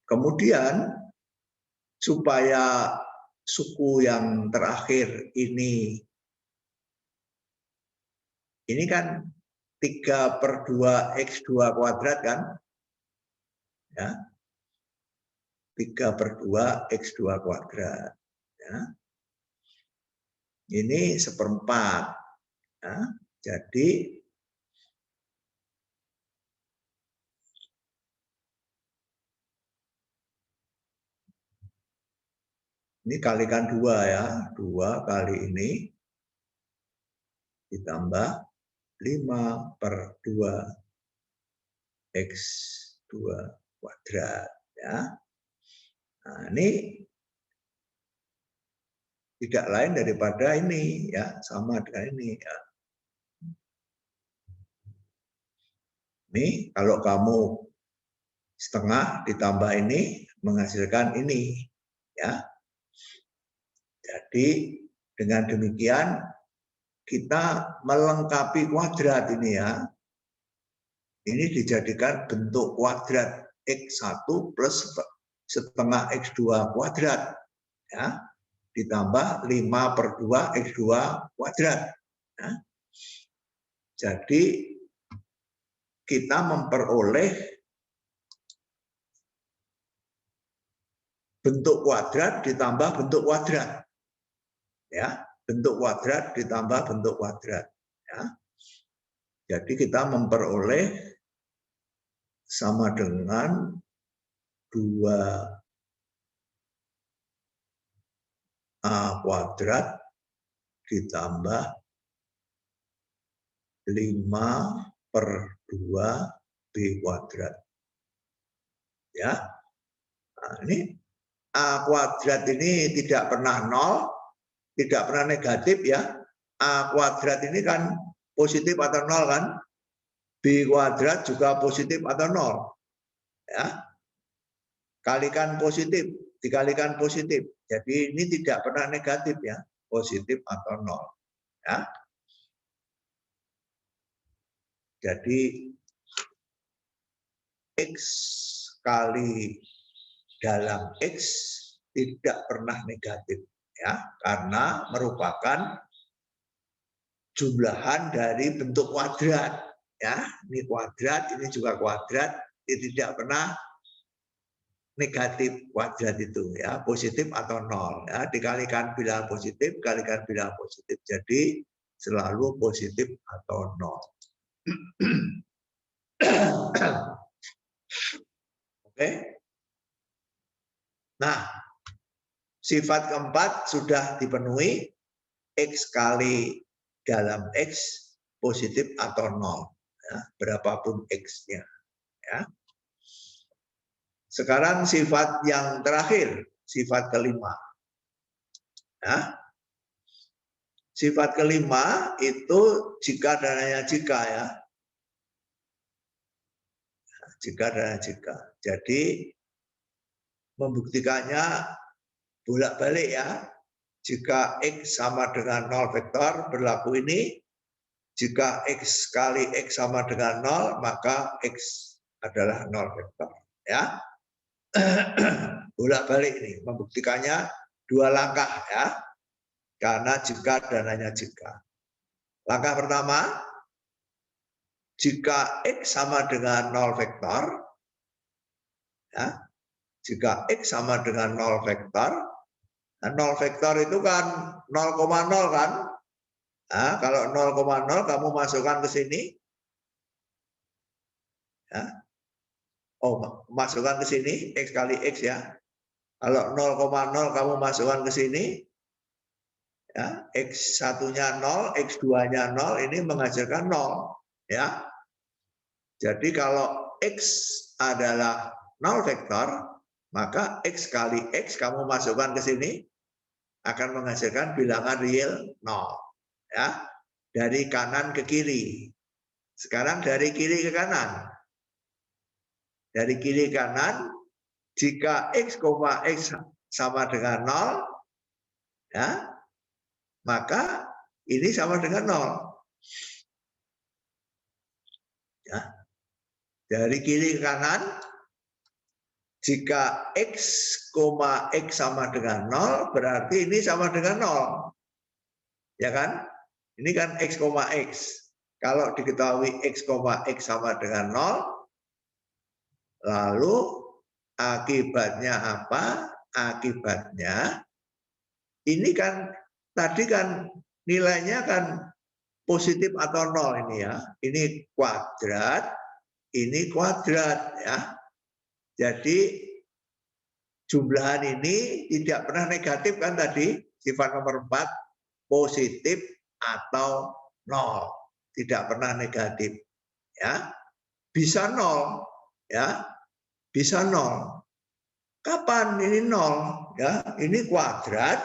kemudian supaya suku yang terakhir ini kan 3/2 X2 kuadrat kan? Ya. 3/2 X2 kuadrat. Ya. Ini 1/4. Ya. Jadi ini kalikan 2 ya. 2 kali ini ditambah 5/2 X2 kuadrat. Ya. Nah, ini tidak lain daripada ini ya, sama dengan ini ya. Ini kalau kamu setengah ditambah ini menghasilkan ini ya. Jadi dengan demikian kita melengkapi kuadrat ini ya. Ini dijadikan bentuk kuadrat X1 plus setengah X2 kuadrat ya, ditambah 5/2 X2 kuadrat ya. Jadi kita memperoleh bentuk kuadrat ditambah bentuk kuadrat ya, bentuk kuadrat ditambah bentuk kuadrat ya. Jadi kita memperoleh sama dengan 2A kuadrat ditambah 5/2B kuadrat. Ya. Nah, ini A kuadrat ini tidak pernah 0, tidak pernah negatif ya. A kuadrat ini kan positif atau 0 kan. B kuadrat juga positif atau 0. Ya. Kalikan positif, dikalikan positif. Jadi ini tidak pernah negatif ya, positif atau 0. Ya. Jadi X kali dalam X tidak pernah negatif ya, karena merupakan jumlahan dari bentuk kuadrat ya. Ini kuadrat, ini juga kuadrat, ini tidak pernah negatif kuadrat itu ya, positif atau 0 ya, dikalikan bilangan positif, kalikan bilangan positif, jadi selalu positif atau 0. Oke. Nah, sifat keempat sudah dipenuhi, X kali dalam X positif atau 0 ya, berapapun X-nya ya. Sekarang sifat yang terakhir, sifat kelima. Ya. Sifat kelima itu jika dan hanya jika ya. Jika dan hanya jika. Jadi membuktikannya bolak-balik ya. Jika X sama dengan 0 vektor berlaku ini. Jika X kali X sama dengan 0, maka X adalah 0 vektor. Ya. Bolak-balik ini membuktikannya 2 langkah ya, karena jika dan hanya jika. Langkah pertama, jika X sama dengan 0 vektor ya, jika X sama dengan 0 vektor, nah 0 vektor itu kan 0,0 kan. Nah, kalau 0,0 kamu masukkan ke sini ya. Oh, masukkan ke sini, X kali X ya. Kalau 0,0 kamu masukkan ke sini, ya, X1-nya 0, X2-nya 0, ini menghasilkan 0. Ya. Jadi kalau X adalah 0 vektor, maka X kali X kamu masukkan ke sini, akan menghasilkan bilangan real 0. Ya. Dari kanan ke kiri. Sekarang dari kiri ke kanan. Dari kiri kanan, jika X, X sama dengan 0, ya, maka ini sama dengan 0. Ya. Dari kiri ke kanan, jika X, X sama dengan 0, berarti ini sama dengan 0. Ya kan? Ini kan X, X. Kalau diketahui X, X sama dengan 0, lalu akibatnya apa? Akibatnya ini kan tadi kan nilainya kan positif atau 0 ini ya. Ini kuadrat, ini kuadrat ya. Jadi jumlahan ini tidak pernah negatif kan tadi, sifat nomor 4 positif atau 0, tidak pernah negatif ya. Bisa 0 ya, bisa 0. Kapan ini 0 ya? Ini kuadrat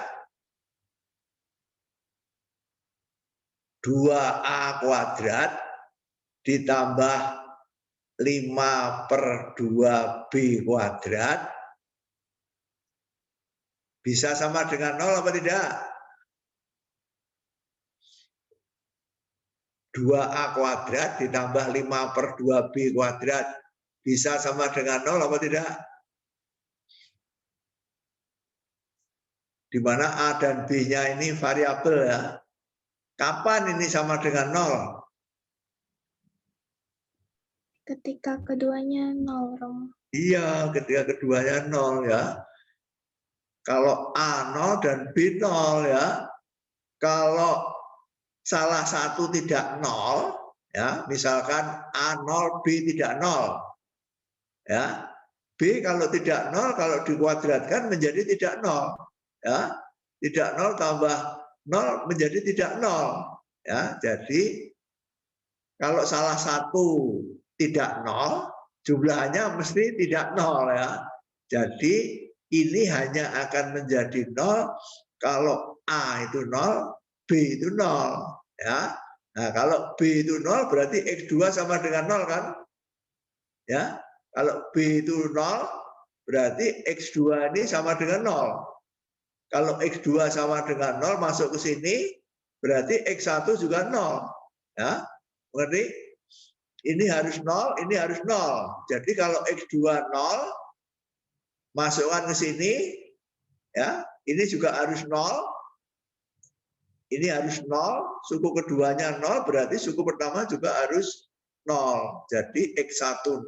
2A kuadrat ditambah 5/2B kuadrat bisa sama dengan 0 apa tidak? 2A kuadrat ditambah 5/2B kuadrat bisa sama dengan 0 apa tidak? Di mana A dan B-nya ini variabel ya. Kapan ini sama dengan 0? Ketika keduanya 0, Romo. Iya, ketika keduanya 0 ya. Kalau A 0 dan B 0 ya. Kalau salah satu tidak 0 ya, misalkan A 0, B tidak 0. Ya. B kalau tidak 0 kalau dikuadratkan menjadi tidak 0. Ya. Tidak 0 tambah 0 menjadi tidak 0. Ya, jadi kalau salah satu tidak 0, jumlahnya mesti tidak 0 ya. Jadi ini hanya akan menjadi 0 kalau A itu 0, B itu 0 ya. Nah, kalau B itu 0 berarti X2 sama dengan 0 kan? Ya. Kalau B itu 0 berarti X2 ini sama dengan 0. Kalau X2 sama dengan 0 masuk ke sini berarti X1 juga 0 ya. Berarti ini harus 0, ini harus 0. Jadi kalau X2 0 masukkan ke sini ya, ini juga harus 0. Ini harus 0, suku keduanya 0 berarti suku pertama juga harus 0. Jadi X1 0,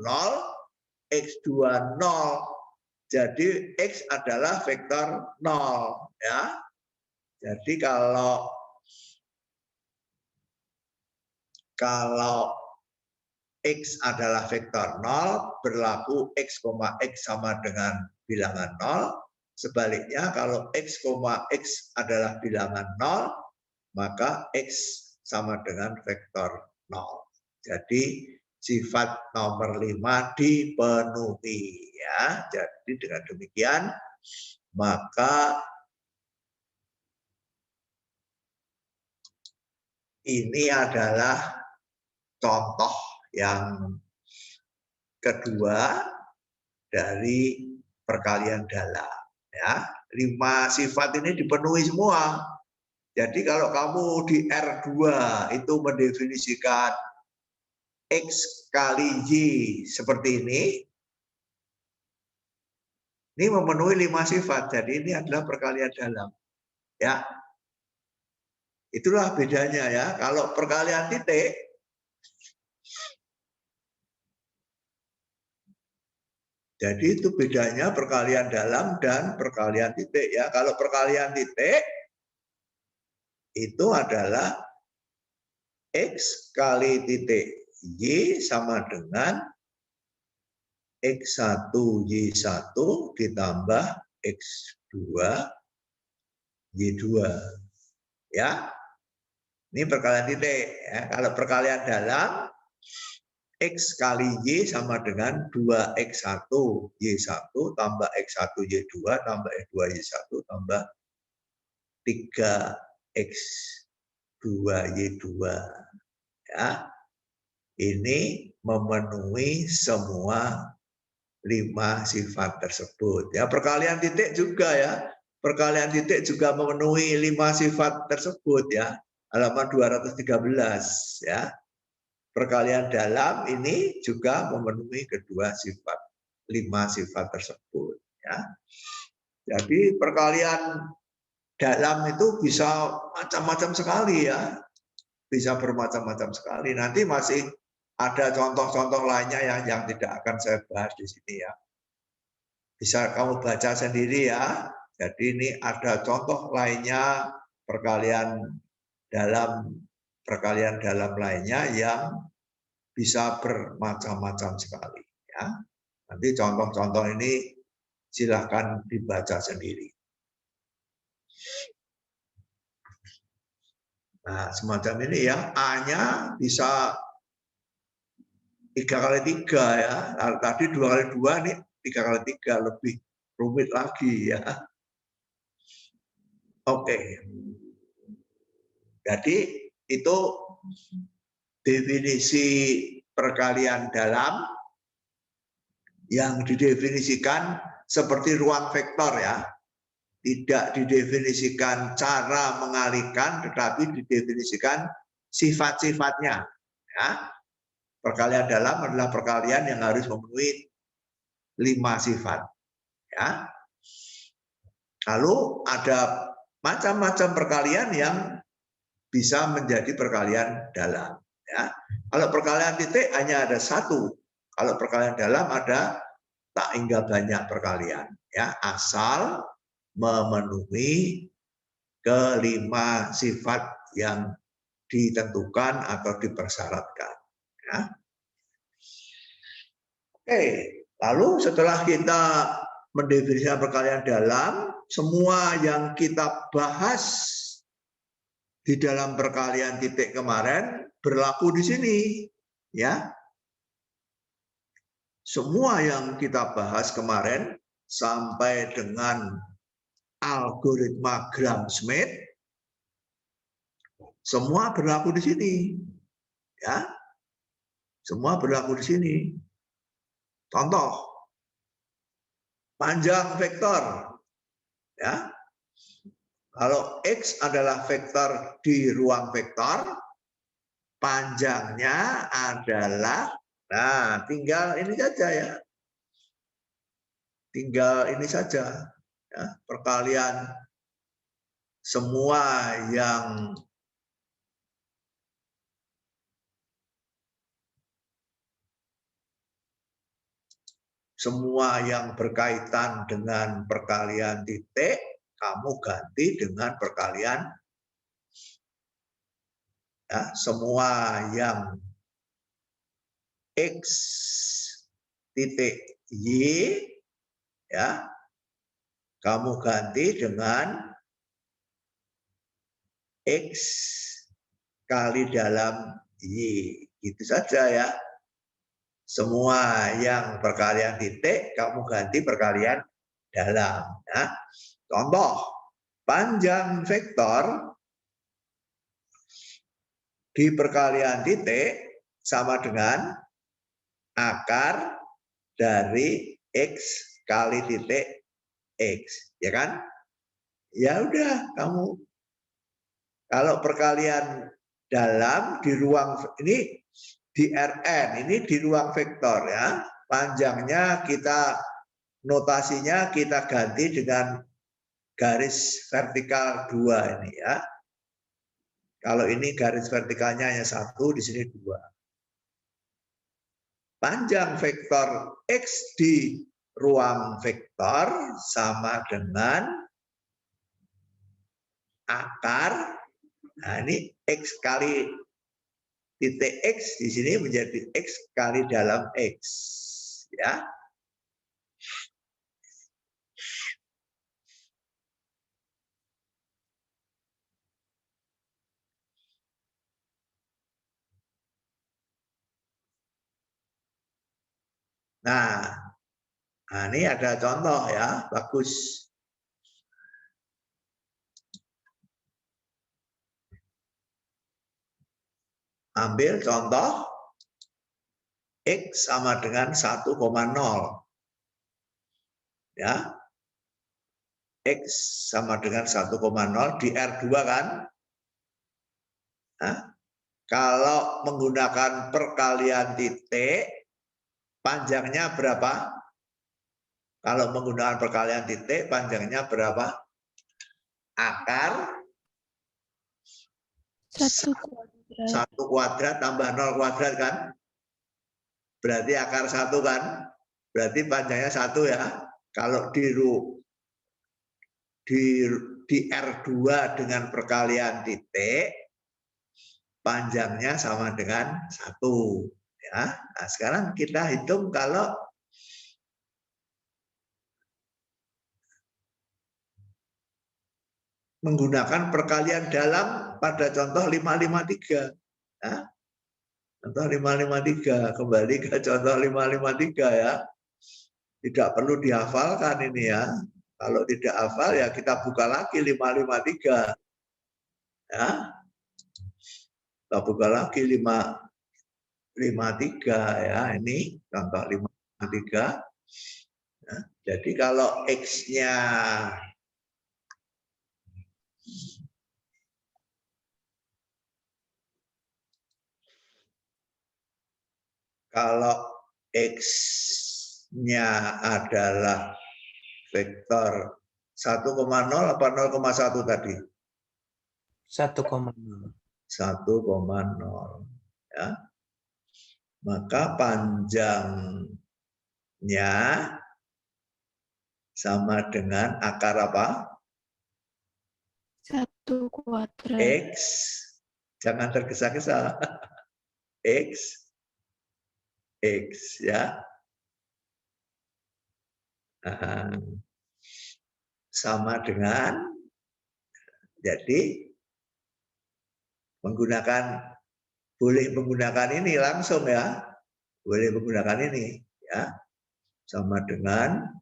X2 0. Jadi X adalah vektor 0 ya. Jadi kalau X adalah vektor 0, berlaku X, X sama dengan bilangan 0. Sebaliknya kalau X, X adalah bilangan 0, maka X sama dengan vektor 0. Jadi sifat nomor 5 dipenuhi ya. Jadi dengan demikian maka ini adalah contoh yang kedua dari perkalian dalam ya. 5 sifat ini dipenuhi semua. Jadi kalau kamu di R2 itu mendefinisikan X kali Y seperti ini memenuhi 5 sifat. Jadi ini adalah perkalian dalam ya. Itulah bedanya ya. Kalau perkalian titik jadi itu bedanya perkalian dalam dan perkalian titik ya. Kalau perkalian titik itu adalah X kali titik Y sama dengan X1 Y1 ditambah X2 Y2 ya. Ini perkalian titik ya. Kalau perkalian dalam X kali Y sama dengan 2X1 Y1 tambah X1 Y2 tambah X2 Y1 tambah 3X2 Y2 ya. Ini memenuhi semua 5 sifat tersebut ya. Perkalian titik juga ya. Perkalian titik juga memenuhi 5 sifat tersebut ya. Halaman 213 ya. Perkalian dalam ini juga memenuhi kedua sifat, 5 sifat tersebut ya. Jadi perkalian dalam itu bisa macam-macam sekali ya. bisa bermacam-macam sekali. Nanti masih ada contoh-contoh lainnya yang tidak akan saya bahas di sini ya. Bisa kamu baca sendiri ya. Jadi ini ada contoh lainnya perkalian dalam lainnya yang bisa bermacam-macam sekali ya. Nanti contoh-contoh ini silahkan dibaca sendiri. Nah, semacam ini ya, A-nya bisa 3 kali 3 ya. Tadi 2 kali 2 nih 3 kali 3 lebih rumit lagi ya. Oke. Jadi itu definisi perkalian dalam yang didefinisikan seperti ruang vektor ya. Tidak didefinisikan cara mengalihkan, tetapi didefinisikan sifat-sifatnya. Ya. Perkalian dalam adalah perkalian yang harus memenuhi 5 sifat. Ya. Lalu ada macam-macam perkalian yang bisa menjadi perkalian dalam. Ya. Kalau perkalian titik hanya ada 1. Kalau perkalian dalam ada tak hingga banyak perkalian. Ya. Asal memenuhi kelima sifat yang ditentukan atau dipersyaratkan. Ya. Oke, lalu setelah kita mendefinisikan perkalian dalam, semua yang kita bahas di dalam perkalian titik kemarin berlaku di sini, ya. Semua yang kita bahas kemarin sampai dengan algoritma Gram-Schmidt semua berlaku di sini. Ya. Semua berlaku di sini. Contoh panjang vektor. Ya. Kalau X adalah vektor di ruang vektor, panjangnya adalah, nah tinggal ini saja ya. Tinggal ini saja. Ya, perkalian semua yang berkaitan dengan perkalian titik, kamu ganti dengan perkalian ya, semua yang X titik Y ya, kamu ganti dengan X kali dalam Y. Gitu saja ya. Semua yang perkalian titik, kamu ganti perkalian dalam. Ya. Contoh, panjang vektor di perkalian titik sama dengan akar dari X kali titik X. Ya kan? Ya udah, kamu kalau perkalian dalam di ruang ini di Rn, ini di ruang vektor ya. Panjangnya kita notasinya kita ganti dengan garis vertikal 2 ini ya. Kalau ini garis vertikalnya hanya 1, di sini 2. Panjang vektor X di ruang vektor sama dengan akar. Nah, ini X kali titik X di sini menjadi X kali dalam X. Ya. Nah, ini ada contoh ya, bagus. Ambil contoh X sama dengan 1,0. Ya. X sama dengan 1,0 di R2 kan? Nah, kalau menggunakan perkalian titik, panjangnya berapa? Kalau menggunakan perkalian titik, panjangnya berapa? Akar 1 kuadrat kuadrat. 1 kuadrat tambah 0 kuadrat kan? Berarti akar 1 kan? Berarti panjangnya 1 ya. Kalau di R2 dengan perkalian titik, panjangnya sama dengan 1. Ya. Nah, sekarang kita hitung kalau menggunakan perkalian dalam pada contoh 553. Ya. Contoh 553, kembali ke contoh 553 ya. Tidak perlu dihafalkan ini ya. Kalau tidak hafal ya kita buka lagi 553. Ya. Kita buka lagi 553 ya. Ini contoh 553. Ya. Jadi kalau X-nya X-nya adalah vektor 1,0 apa 0,1 tadi? 1,0. 1,0 ya. Maka panjangnya sama dengan akar apa? 1 kuadrat. X. Jangan tergesa-gesa. X ya. Sama dengan, jadi boleh menggunakan ini langsung ya. Boleh menggunakan ini ya. Sama dengan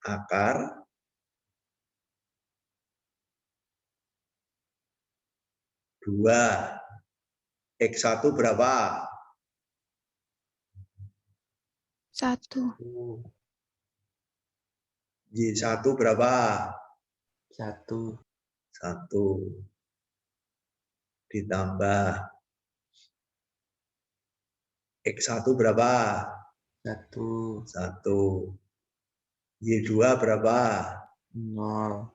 akar 2. X1 berapa? 1. Y1 berapa? 1. 1. Ditambah X1 berapa? 1. 1. Y2 berapa? 0.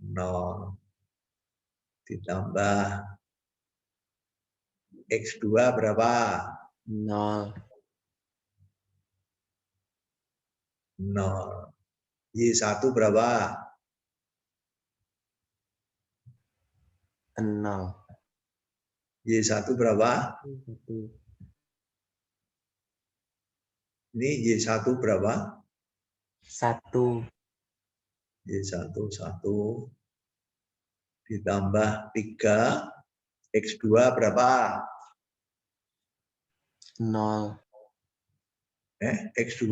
0. Ditambah X2 berapa? 0. 0. Y1 berapa? 0. Y1 berapa? 1. Ini Y1 berapa? 1. Y1 1. Ditambah 3. X2 berapa? 0. X2?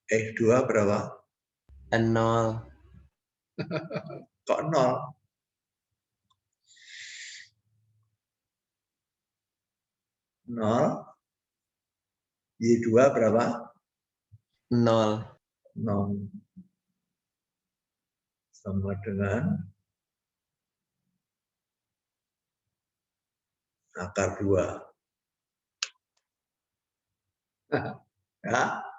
X2 berapa? 0. Kok 0? 0. Y2 berapa? 0. 0. Sama dengan akar 2. Ya.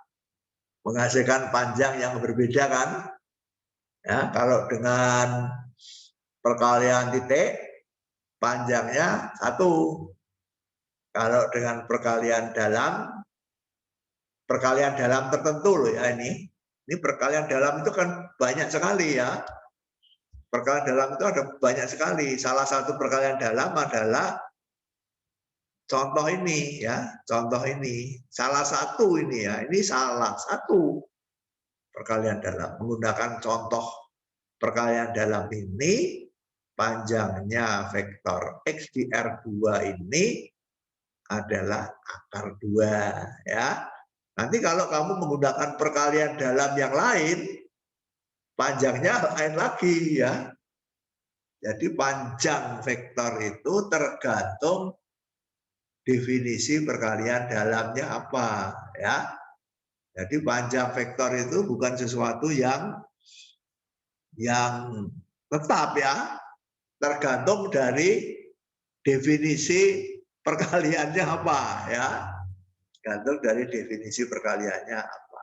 Menghasilkan panjang yang berbeda kan? Ya, kalau dengan perkalian titik panjangnya 1. Kalau dengan perkalian dalam tertentu loh ya ini. Ini perkalian dalam itu kan banyak sekali ya. Perkalian dalam itu ada banyak sekali. Salah satu perkalian dalam adalah contoh ini ya. Contoh ini. Salah satu ini ya. Ini salah satu perkalian dalam. Menggunakan contoh perkalian dalam ini, panjangnya vektor X di R2 ini adalah akar 2 ya. Nanti kalau kamu menggunakan perkalian dalam yang lain, panjangnya lain lagi ya. Jadi panjang vektor itu tergantung definisi perkalian dalamnya apa ya. Jadi panjang vektor itu bukan sesuatu yang tetap ya, tergantung dari definisi perkaliannya apa ya. Gantung dari definisi perkaliannya apa.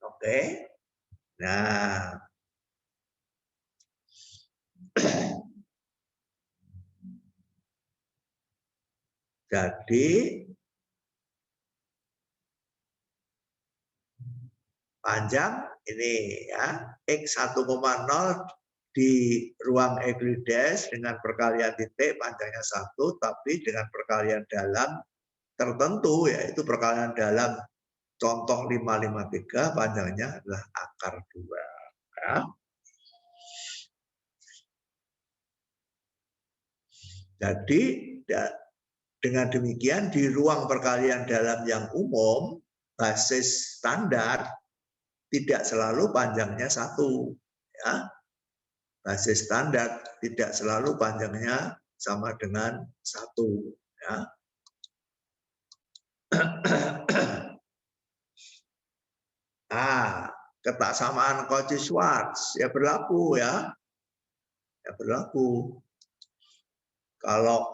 Oke. Nah, Jadi panjang ini ya, X 1,0 di ruang Euclides dengan perkalian titik panjangnya 1, tapi dengan perkalian dalam tertentu, yaitu perkalian dalam contoh 553 panjangnya adalah akar 2. Ya. Jadi dengan demikian di ruang perkalian dalam yang umum, basis standar tidak selalu panjangnya 1. Ya. Basis standar tidak selalu panjangnya sama dengan 1. Ya. Nah, ketaksamaan Cauchy-Schwarz ya berlaku ya. Ya berlaku. Kalau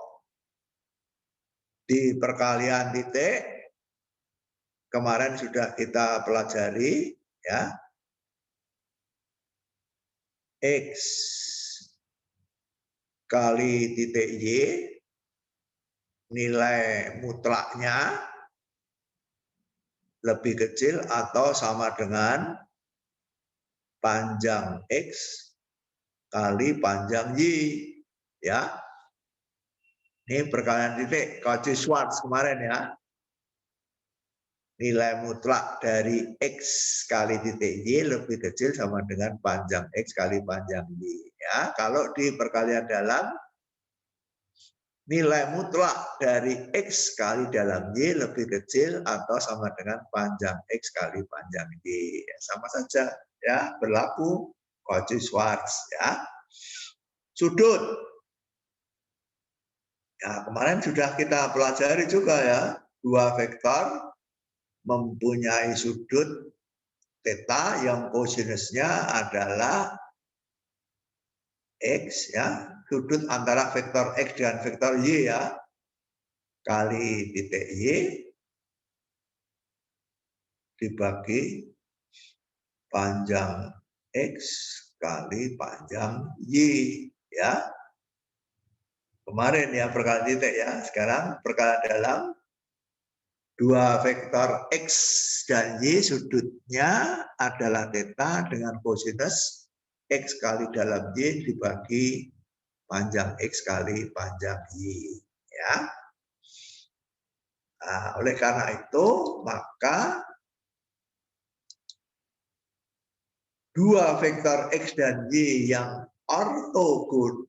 di perkalian titik kemarin sudah kita pelajari ya. X kali titik Y nilai mutlaknya lebih kecil atau sama dengan panjang X kali panjang Y ya. Ini perkalian titik Cauchy-Schwarz kemarin ya. Nilai mutlak dari X kali titik Y lebih kecil sama dengan panjang X kali panjang Y. Ya, kalau di perkalian dalam, nilai mutlak dari X kali dalam Y lebih kecil atau sama dengan panjang X kali panjang Y. Ya, sama saja, ya berlaku Cauchy-Schwarz. Ya. Sudut. Ya, kemarin sudah kita pelajari juga ya, dua vektor mempunyai sudut theta yang kosinusnya adalah X ya, sudut antara vektor X dan vektor Y ya, kali titik Y dibagi panjang X kali panjang Y ya. Kemarin ya perkalian titik ya, sekarang perkalian dalam dua vektor X dan Y sudutnya adalah theta dengan kosinus X kali dalam Y dibagi panjang X kali panjang Y. Ya. Nah, oleh karena itu, maka dua vektor X dan Y yang ortogonal,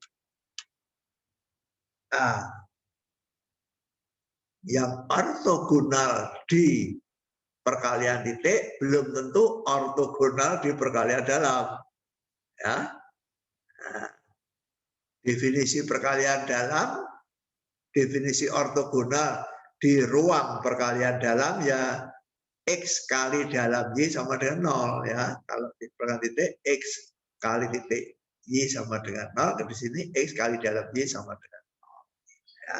di perkalian titik belum tentu ortogonal di perkalian dalam. Ya. Nah, definisi perkalian dalam, definisi ortogonal di ruang perkalian dalam ya X kali dalam Y sama dengan 0 ya. Kalau di perkalian titik X kali titik Y sama dengan 0, di sini X kali dalam Y sama dengan 0. Ya.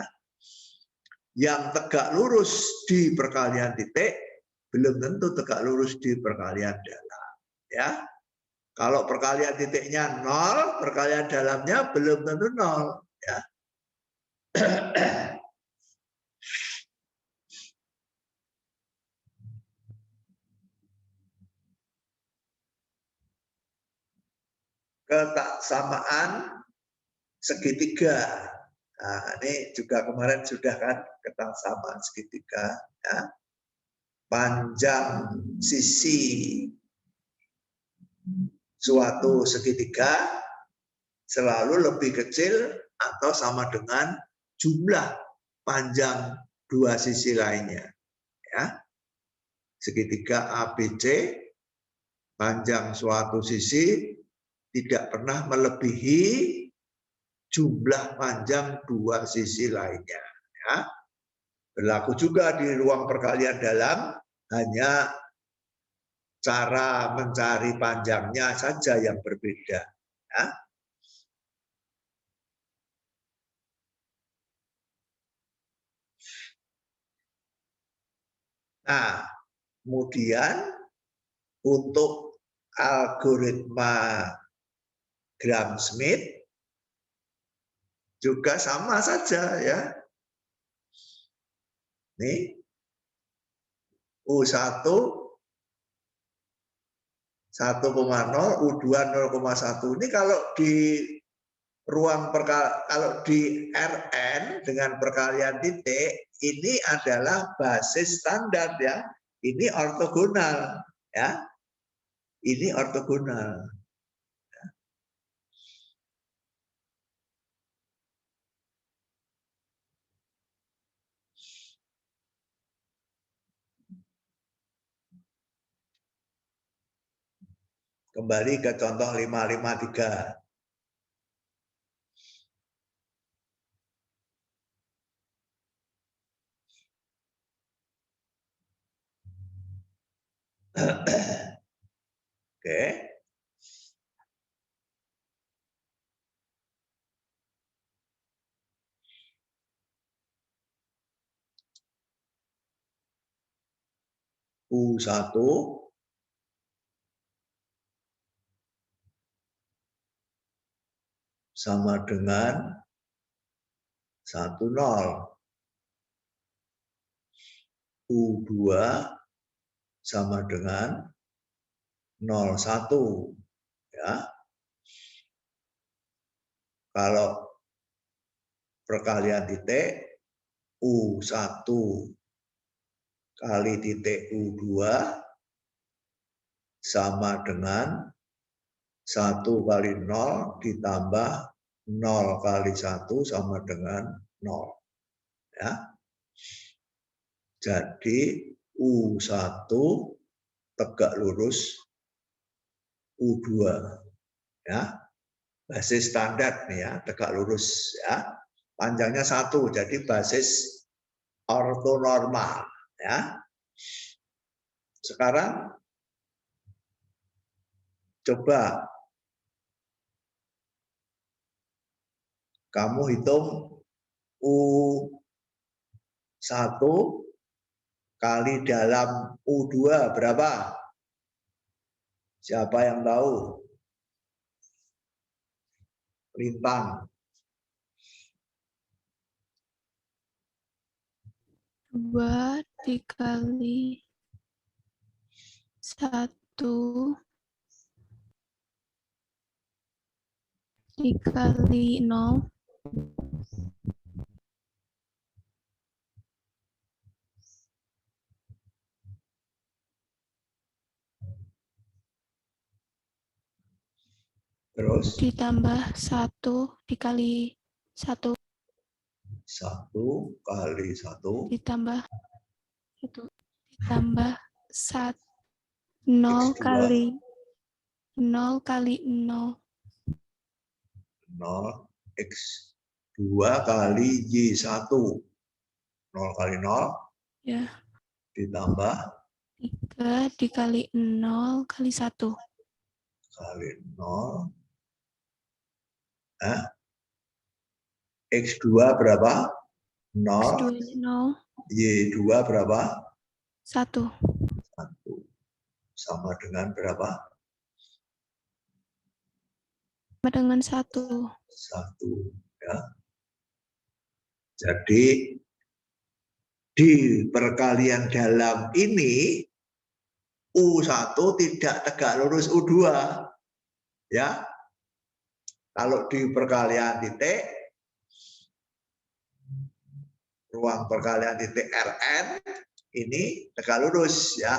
Yang tegak lurus di perkalian titik belum tentu tegak lurus di perkalian dalam. Ya. Kalau perkalian titiknya 0, perkalian dalamnya belum tentu 0. Ya. Ketaksamaan segitiga. Nah, ini juga kemarin sudah kan ketaksamaan segitiga. Ya. Panjang sisi suatu segitiga selalu lebih kecil atau sama dengan jumlah panjang dua sisi lainnya. Ya. Segitiga ABC, panjang suatu sisi tidak pernah melebihi jumlah panjang dua sisi lainnya. Ya. Berlaku juga di ruang perkalian dalam, hanya cara mencari panjangnya saja yang berbeda. Ya. Nah, kemudian untuk algoritma Gram-Schmidt juga sama saja ya. Nih U1 1,0, U2 0,1. Ini kalau di kalau di Rn dengan perkalian titik ini adalah basis standar ya. Ini ortogonal ya. Ini ortogonal. Kembali ke contoh 553. Oke. U1 sama dengan 10. U2 sama dengan 01 ya. Kalau perkalian titik U1 kali titik U2 sama dengan 1 kali 0 ditambah 0 kali 1 sama dengan 0. Ya. Jadi U1 tegak lurus U2. Ya. Basis standar nih ya, tegak lurus ya. Panjangnya 1, jadi basis ortonormal ya. Sekarang coba kamu hitung U1 kali dalam U2 berapa? Siapa yang tahu? Lintang. 2 dikali 1 dikali 0. Terus Ditambah 1 dikali 1. 1 kali 1 Ditambah 1. Ditambah 0 X2 kali 0 kali 0. 0 X2 kali Y1. 0 kali 0 Ya. ditambah 3 dikali 0 kali 1. kali 0. X2 berapa? 0. X2 0. Y2 berapa? 1. 1. Sama dengan berapa? Sama dengan 1. 1. Ya. Jadi di perkalian dalam ini U1 tidak tegak lurus U2. Ya. Kalau di perkalian titik ruang perkalian titik Rn ini tegak lurus ya.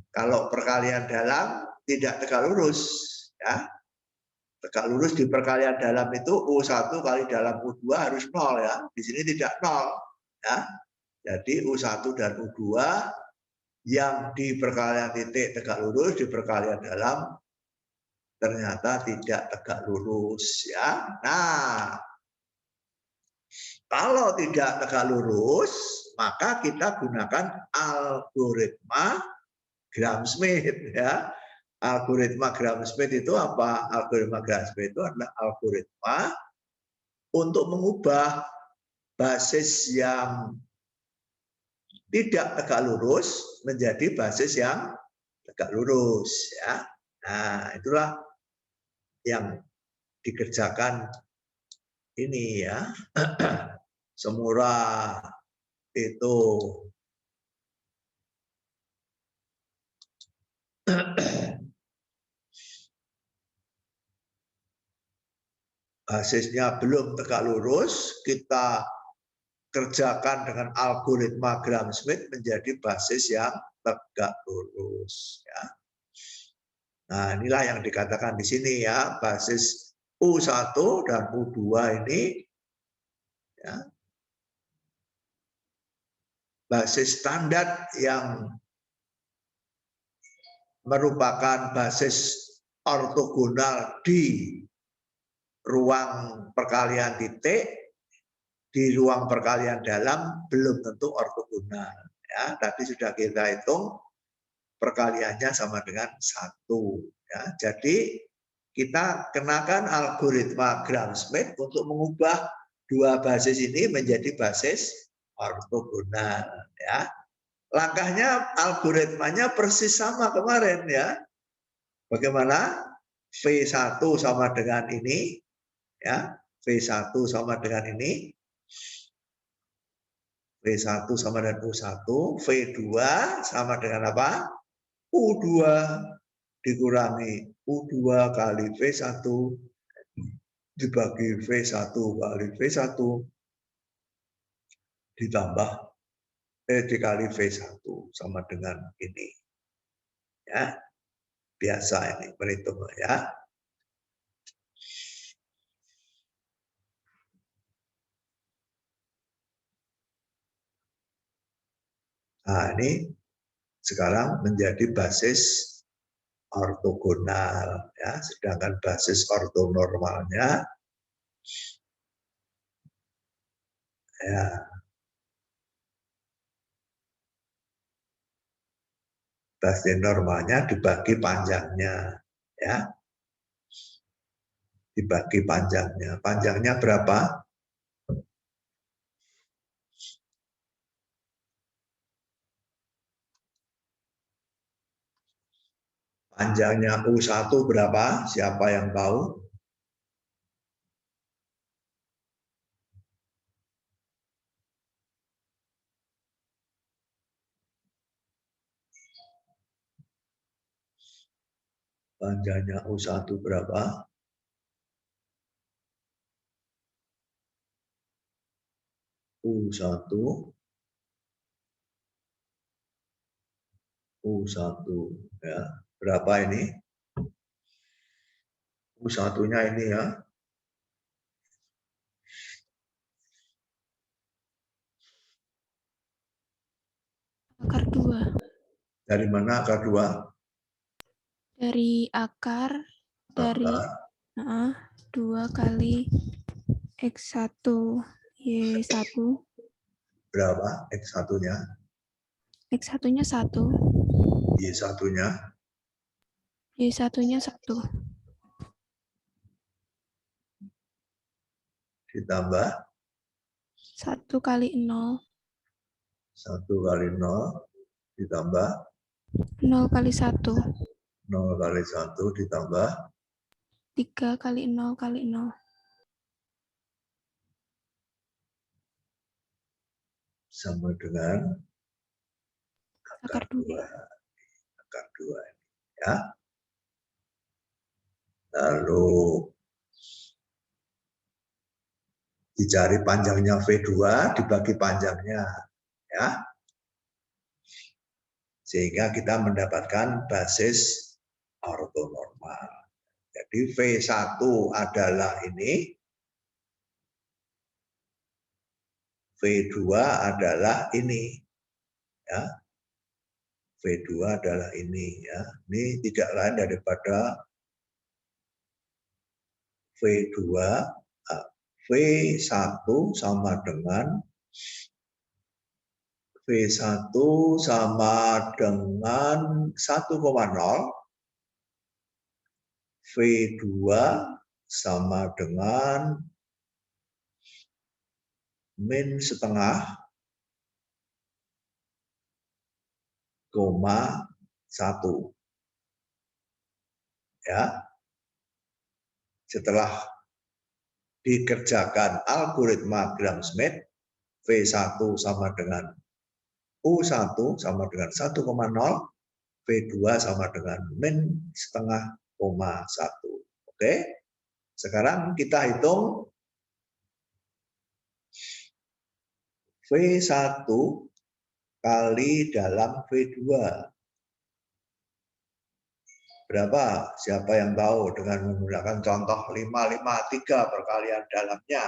Kalau perkalian dalam tidak tegak lurus ya. Tegak lurus di perkalian dalam itu U1 kali dalam U2 harus 0 ya. Di sini tidak 0 ya. Jadi U1 dan U2 yang di perkalian titik tegak lurus, di perkalian dalam ternyata tidak tegak lurus ya. Nah, kalau tidak tegak lurus, maka kita gunakan algoritma Gram-Schmidt ya. Algoritma Gram-Schmidt itu apa? Algoritma Gram-Schmidt itu adalah algoritma untuk mengubah basis yang tidak tegak lurus menjadi basis yang tegak lurus ya. Nah, itulah yang dikerjakan ini ya. Semurah itu basisnya belum tegak lurus, kita kerjakan dengan algoritma Gram-Schmidt menjadi basis yang tegak lurus. Ya. Nah, inilah yang dikatakan di sini ya, basis U1 dan U2 ini ya, basis standar yang merupakan basis ortogonal di ruang perkalian titik, di ruang perkalian dalam belum tentu ortogonal. Ya, tadi sudah kita hitung perkaliannya sama dengan 1. Ya, jadi kita kenakan algoritma Gram-Schmidt untuk mengubah dua basis ini menjadi basis ortogonal. Ya. Langkahnya, algoritmanya persis sama kemarin ya. Bagaimana? V1 sama dengan ini, ya. V1 sama dengan ini. V1 sama dengan U1, V2 sama dengan apa? U2 dikurangi U2 kali V1 dibagi V1 kali V1 ditambah dikali V1 sama dengan ini. Ya. Biasa ini berhitung ya. Nah, ini sekarang menjadi basis ortogonal ya, sedangkan basis ortonormalnya ya basis normalnya dibagi panjangnya ya. Dibagi panjangnya. Panjangnya berapa? Panjangnya U1 berapa? Siapa yang tahu? Panjangnya U1 berapa? U1 ya. Berapa ini? U1-nya ini ya. Akar 2. Dari mana akar 2? Dari akar dari 2 kali X1 Y1. Berapa X1-nya? X1-nya 1. Y1-nya? Y1-nya 1. Ditambah 1 kali 0. 1 kali 0 ditambah 0 kali 1. 0 kali 1 ditambah 3 kali 0 kali 0. sama dengan Akar 2. Akar 2 ya. Lalu dicari panjangnya V2 dibagi panjangnya ya. Sehingga kita mendapatkan basis ortonormal. Jadi V1 adalah ini, V2 adalah ini ya. V2 adalah ini ya. Ini tidak lain daripada V2 V1 sama dengan V1 sama dengan 1,0, V2 sama dengan min setengah, koma 1. Ya. Setelah dikerjakan algoritma Gram-Schmidt, V1 sama dengan U1 sama dengan 1,0, V2 sama dengan -0,1. Oke, sekarang kita hitung V1 kali dalam V2. Berapa? Siapa yang tahu dengan menggunakan contoh 553 perkalian dalamnya?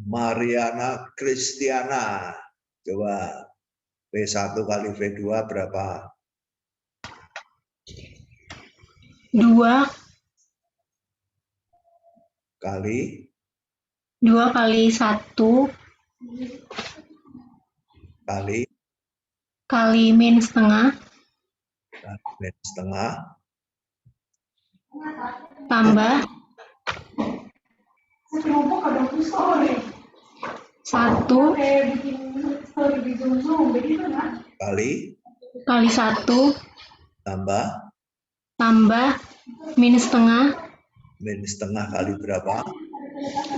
Mariana Kristiana. Coba V1 kali V2 berapa? 2 Kali 2 kali 1 kali min setengah tambah 1 kali 1 tambah min setengah kali berapa?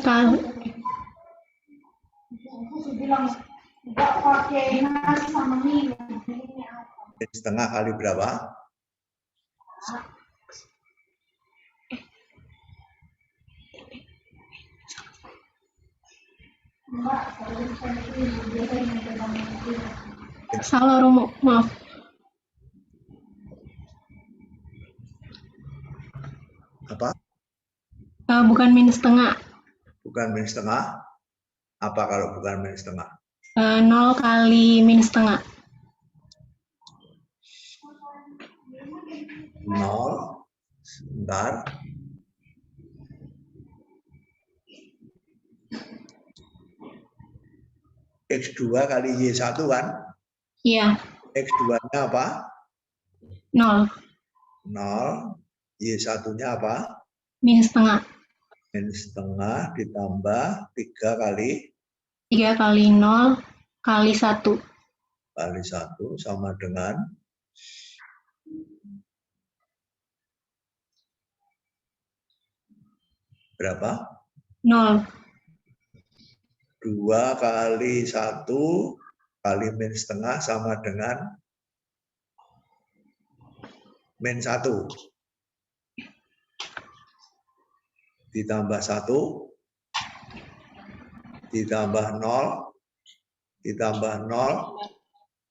kali Min setengah kali berapa? salah Romo, maaf. Apa? Bukan min setengah. Bukan min setengah? Apa kalau bukan min setengah? 0 kali min setengah. 0, sebentar. X2 kali Y1 kan? Iya, X2-nya apa? 0. 0. Y1-nya apa? Min setengah. Min setengah ditambah 3 kali 3 kali 0 kali 1. kali 1 sama dengan berapa? 0. 2 kali 1 kali min setengah sama dengan min 1. Ditambah 1, ditambah 0, ditambah 0,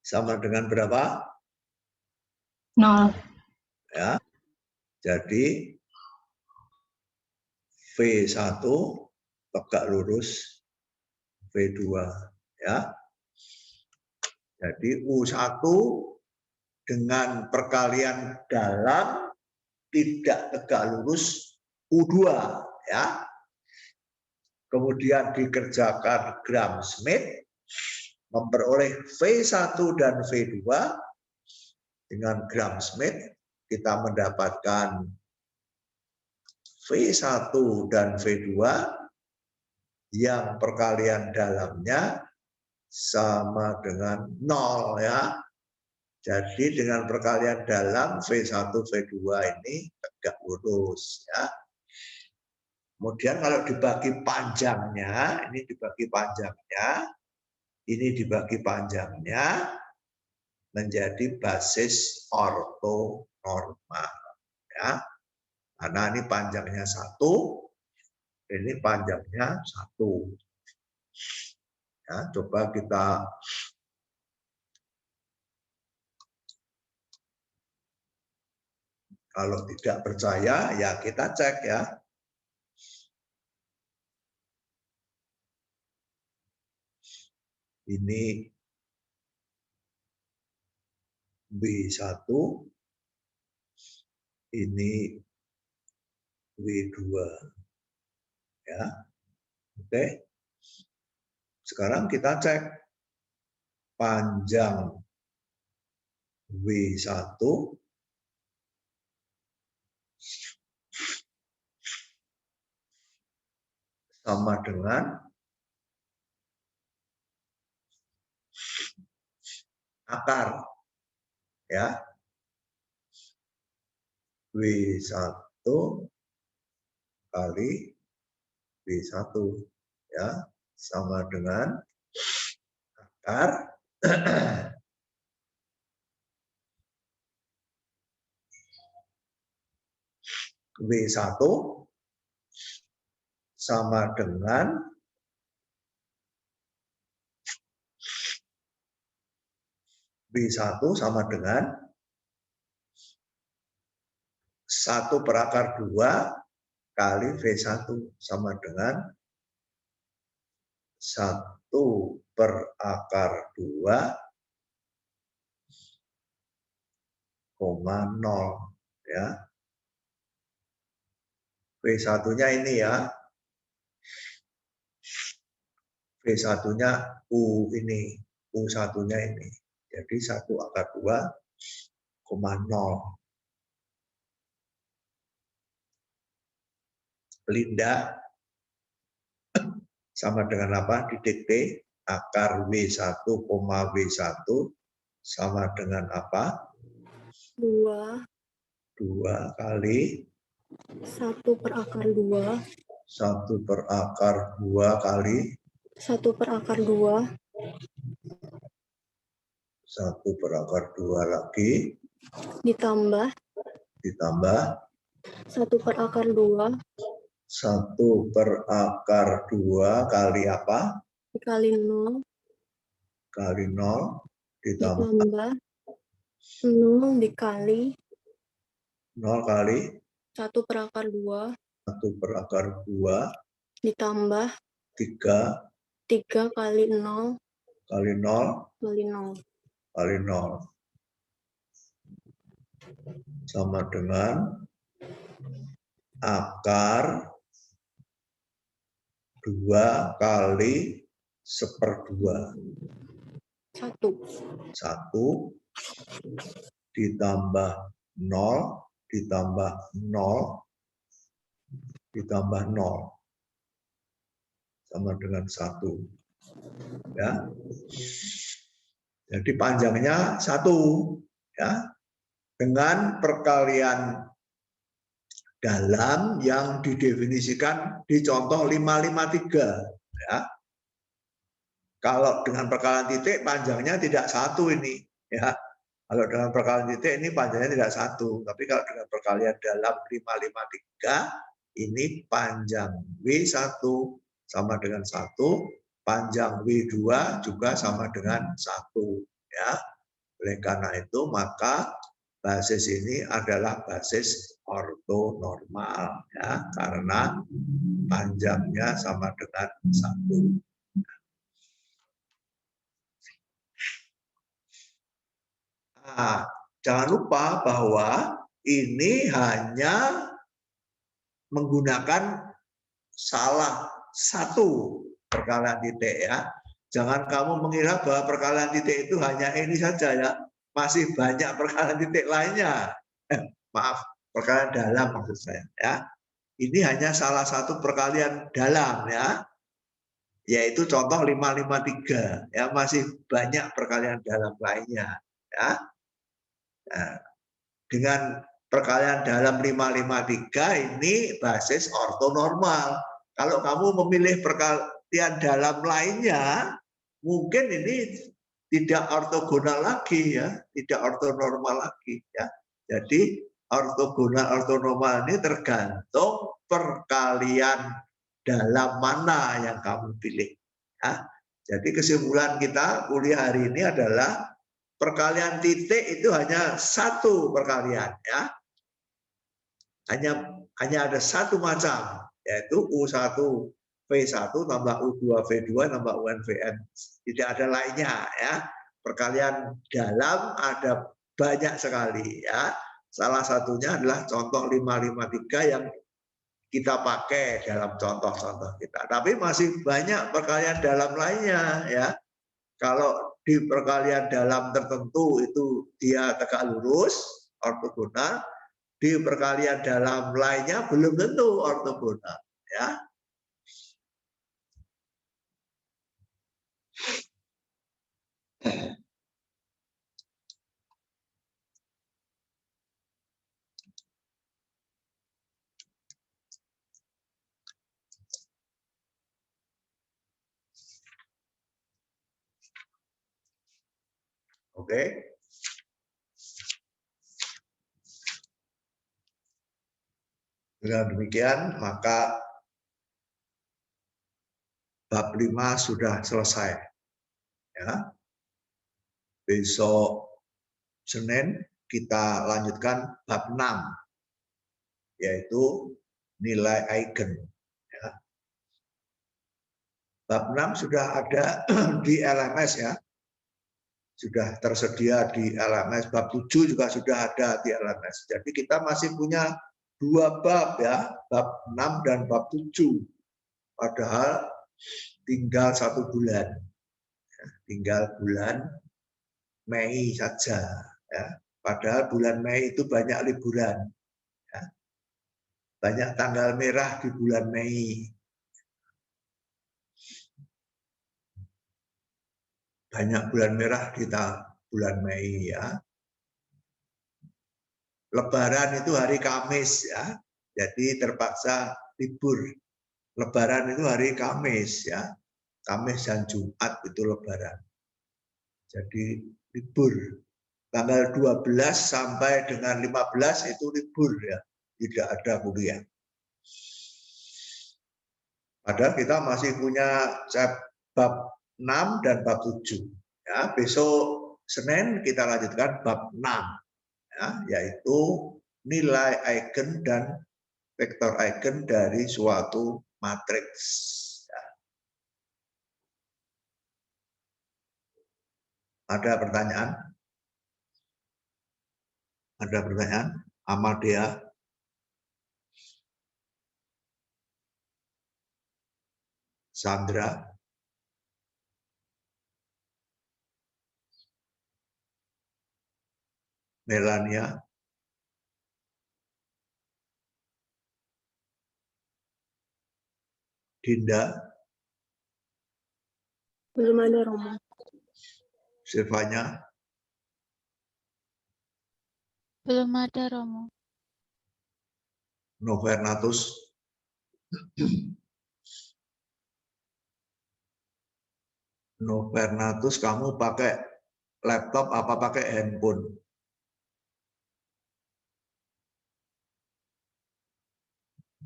sama dengan berapa? 0. Ya, jadi V1 tegak lurus V2 ya. Jadi U1 dengan perkalian dalam tidak tegak lurus U2 ya. Kemudian dikerjakan Gram-Schmidt memperoleh V1 dan V2. Dengan Gram-Schmidt kita mendapatkan V1 dan V2 yang perkalian dalamnya sama dengan 0 ya. Jadi dengan perkalian dalam V1 V2 ini tegak lurus ya. Kemudian kalau dibagi panjangnya, ini dibagi panjangnya, ini dibagi panjangnya menjadi basis ortonormal ya. Karena ini panjangnya 1, ini panjangnya 1. Ya, coba kita kalau tidak percaya ya kita cek ya. Ini W1, ini W2 ya. Oke. Sekarang kita cek panjang W1 sama dengan akar, ya. W1 kali W1, ya, sama dengan akar W1 sama dengan W1 sama dengan 1/2 kali V1 sama dengan 1/2, 0, ya. V1-nya ini ya. V1-nya U ini, U1-nya ini. Jadi 1/2,0. Linda sama dengan apa? Didikte akar W1, W1 sama dengan apa? 2 kali 1/2 kali 1/2 1/2 lagi ditambah 1/2 kali apa? dikali 0 Kali 0 ditambah ditambah 0 dikali 0 kali 1/2 ditambah 3 kali 0 kali 0 kali 0 kali 0 sama dengan akar 2 kali 1/2. 1 ditambah 0 ditambah 0 ditambah 0 sama dengan 1. Ya. Jadi panjangnya 1, ya. Dengan perkalian dalam yang didefinisikan di contoh 553, ya. Kalau dengan perkalian titik panjangnya tidak 1 ini, ya. Kalau dengan perkalian titik ini panjangnya tidak 1, tapi kalau dengan perkalian dalam 553 ini panjang W1 sama dengan 1, panjang W2 juga sama dengan 1, ya. Oleh karena itu maka basis ini adalah basis ortonormal, ya, karena panjangnya sama dengan 1. Nah, jangan lupa bahwa ini hanya menggunakan salah satu perkalian titik, ya. Jangan kamu mengira bahwa perkalian titik itu hanya ini saja, ya. Masih banyak perkalian titik lainnya. Maaf, perkalian dalam maksud saya, ya. Ini hanya salah satu perkalian dalam, ya. Yaitu contoh 553, ya, masih banyak perkalian dalam lainnya, ya. Nah, dengan perkalian dalam 553 ini basis ortonormal. Kalau kamu memilih perkalian dalam lainnya, mungkin ini tidak ortogonal lagi, ya, tidak ortonormal lagi, ya. Jadi ortogonal ortonormal ini tergantung perkalian dalam mana yang kamu pilih, ya. Jadi kesimpulan kita kuliah hari ini adalah perkalian titik itu hanya satu perkalian, ya. Hanya ada satu macam, yaitu U1 V1 tambah U2 V2 tambah UN VN. Tidak ada lainnya, ya. Perkalian dalam ada banyak sekali, ya. Salah satunya adalah contoh 553 yang kita pakai dalam contoh-contoh kita. Tapi masih banyak perkalian dalam lainnya, ya. Kalau di perkalian dalam tertentu itu dia tegak lurus, ortogonal. Di perkalian dalam lainnya belum tentu ortogonal, ya. Oke. Dengan demikian, maka bab 5 sudah selesai. Ya. Besok Senin kita lanjutkan bab 6, yaitu nilai eigen. Ya. Bab 6 sudah ada di LMS ya. Sudah tersedia di LMS. Bab 7 juga sudah ada di LMS. Jadi kita masih punya 2 bab ya, bab 6 dan bab 7. Padahal tinggal 1 bulan. Ya, tinggal bulan Mei saja. Ya. Padahal bulan Mei itu banyak liburan. Ya. Banyak tanggal merah di bulan Mei. Banyak bulan merah di bulan Mei ya. Lebaran itu hari Kamis ya. Jadi terpaksa libur. Lebaran itu hari Kamis ya. Kamis dan Jumat itu lebaran. Jadi libur. Tanggal 12 sampai dengan 15 itu libur ya. Tidak ada kuliah. Padahal kita masih punya bab 6 dan bab 7. Ya, besok Senin kita lanjutkan bab 6. Ya, yaitu nilai eigen dan vektor eigen dari suatu matriks. Ya. Ada pertanyaan? Ada pertanyaan? Amadea? Sandra? Melania? Dinda? Belum ada Romo. Silvanya? Belum ada, Romo. Novernatus? Novernatus, kamu pakai laptop apa pakai handphone?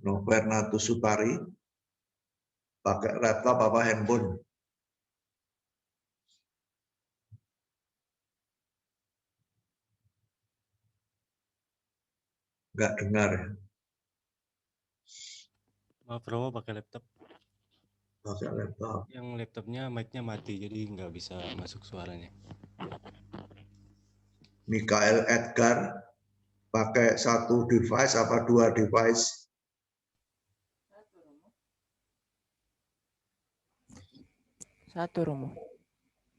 Novernatus Supari, pakai laptop apa handphone? Enggak dengar ya? Maaf Romo, pakai laptop. Pakai laptop. Yang laptopnya mic-nya mati, jadi nggak bisa masuk suaranya. Mikael Edgar, pakai 1 device apa 2 device? Satu, Romo.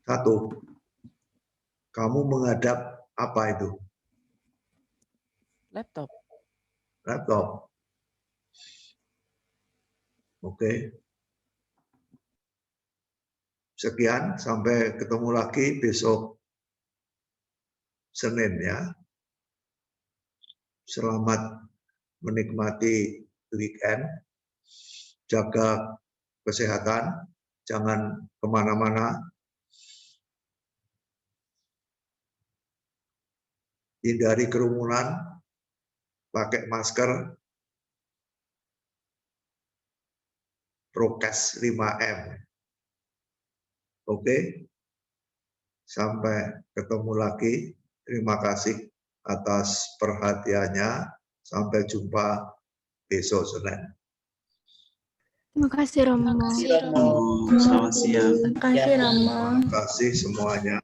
1. Kamu menghadap apa itu? Laptop. Laptop. Oke. Sekian, sampai ketemu lagi besok Senin ya. Selamat menikmati weekend. Jaga kesehatan, jangan kemana-mana. Hindari kerumunan, pakai masker, prokes 5M. Oke, sampai ketemu lagi. Terima kasih atas perhatiannya. Sampai jumpa besok Senin. Terima kasih, Romo. Selamat siang. Terima kasih Romo. Terima kasih semuanya.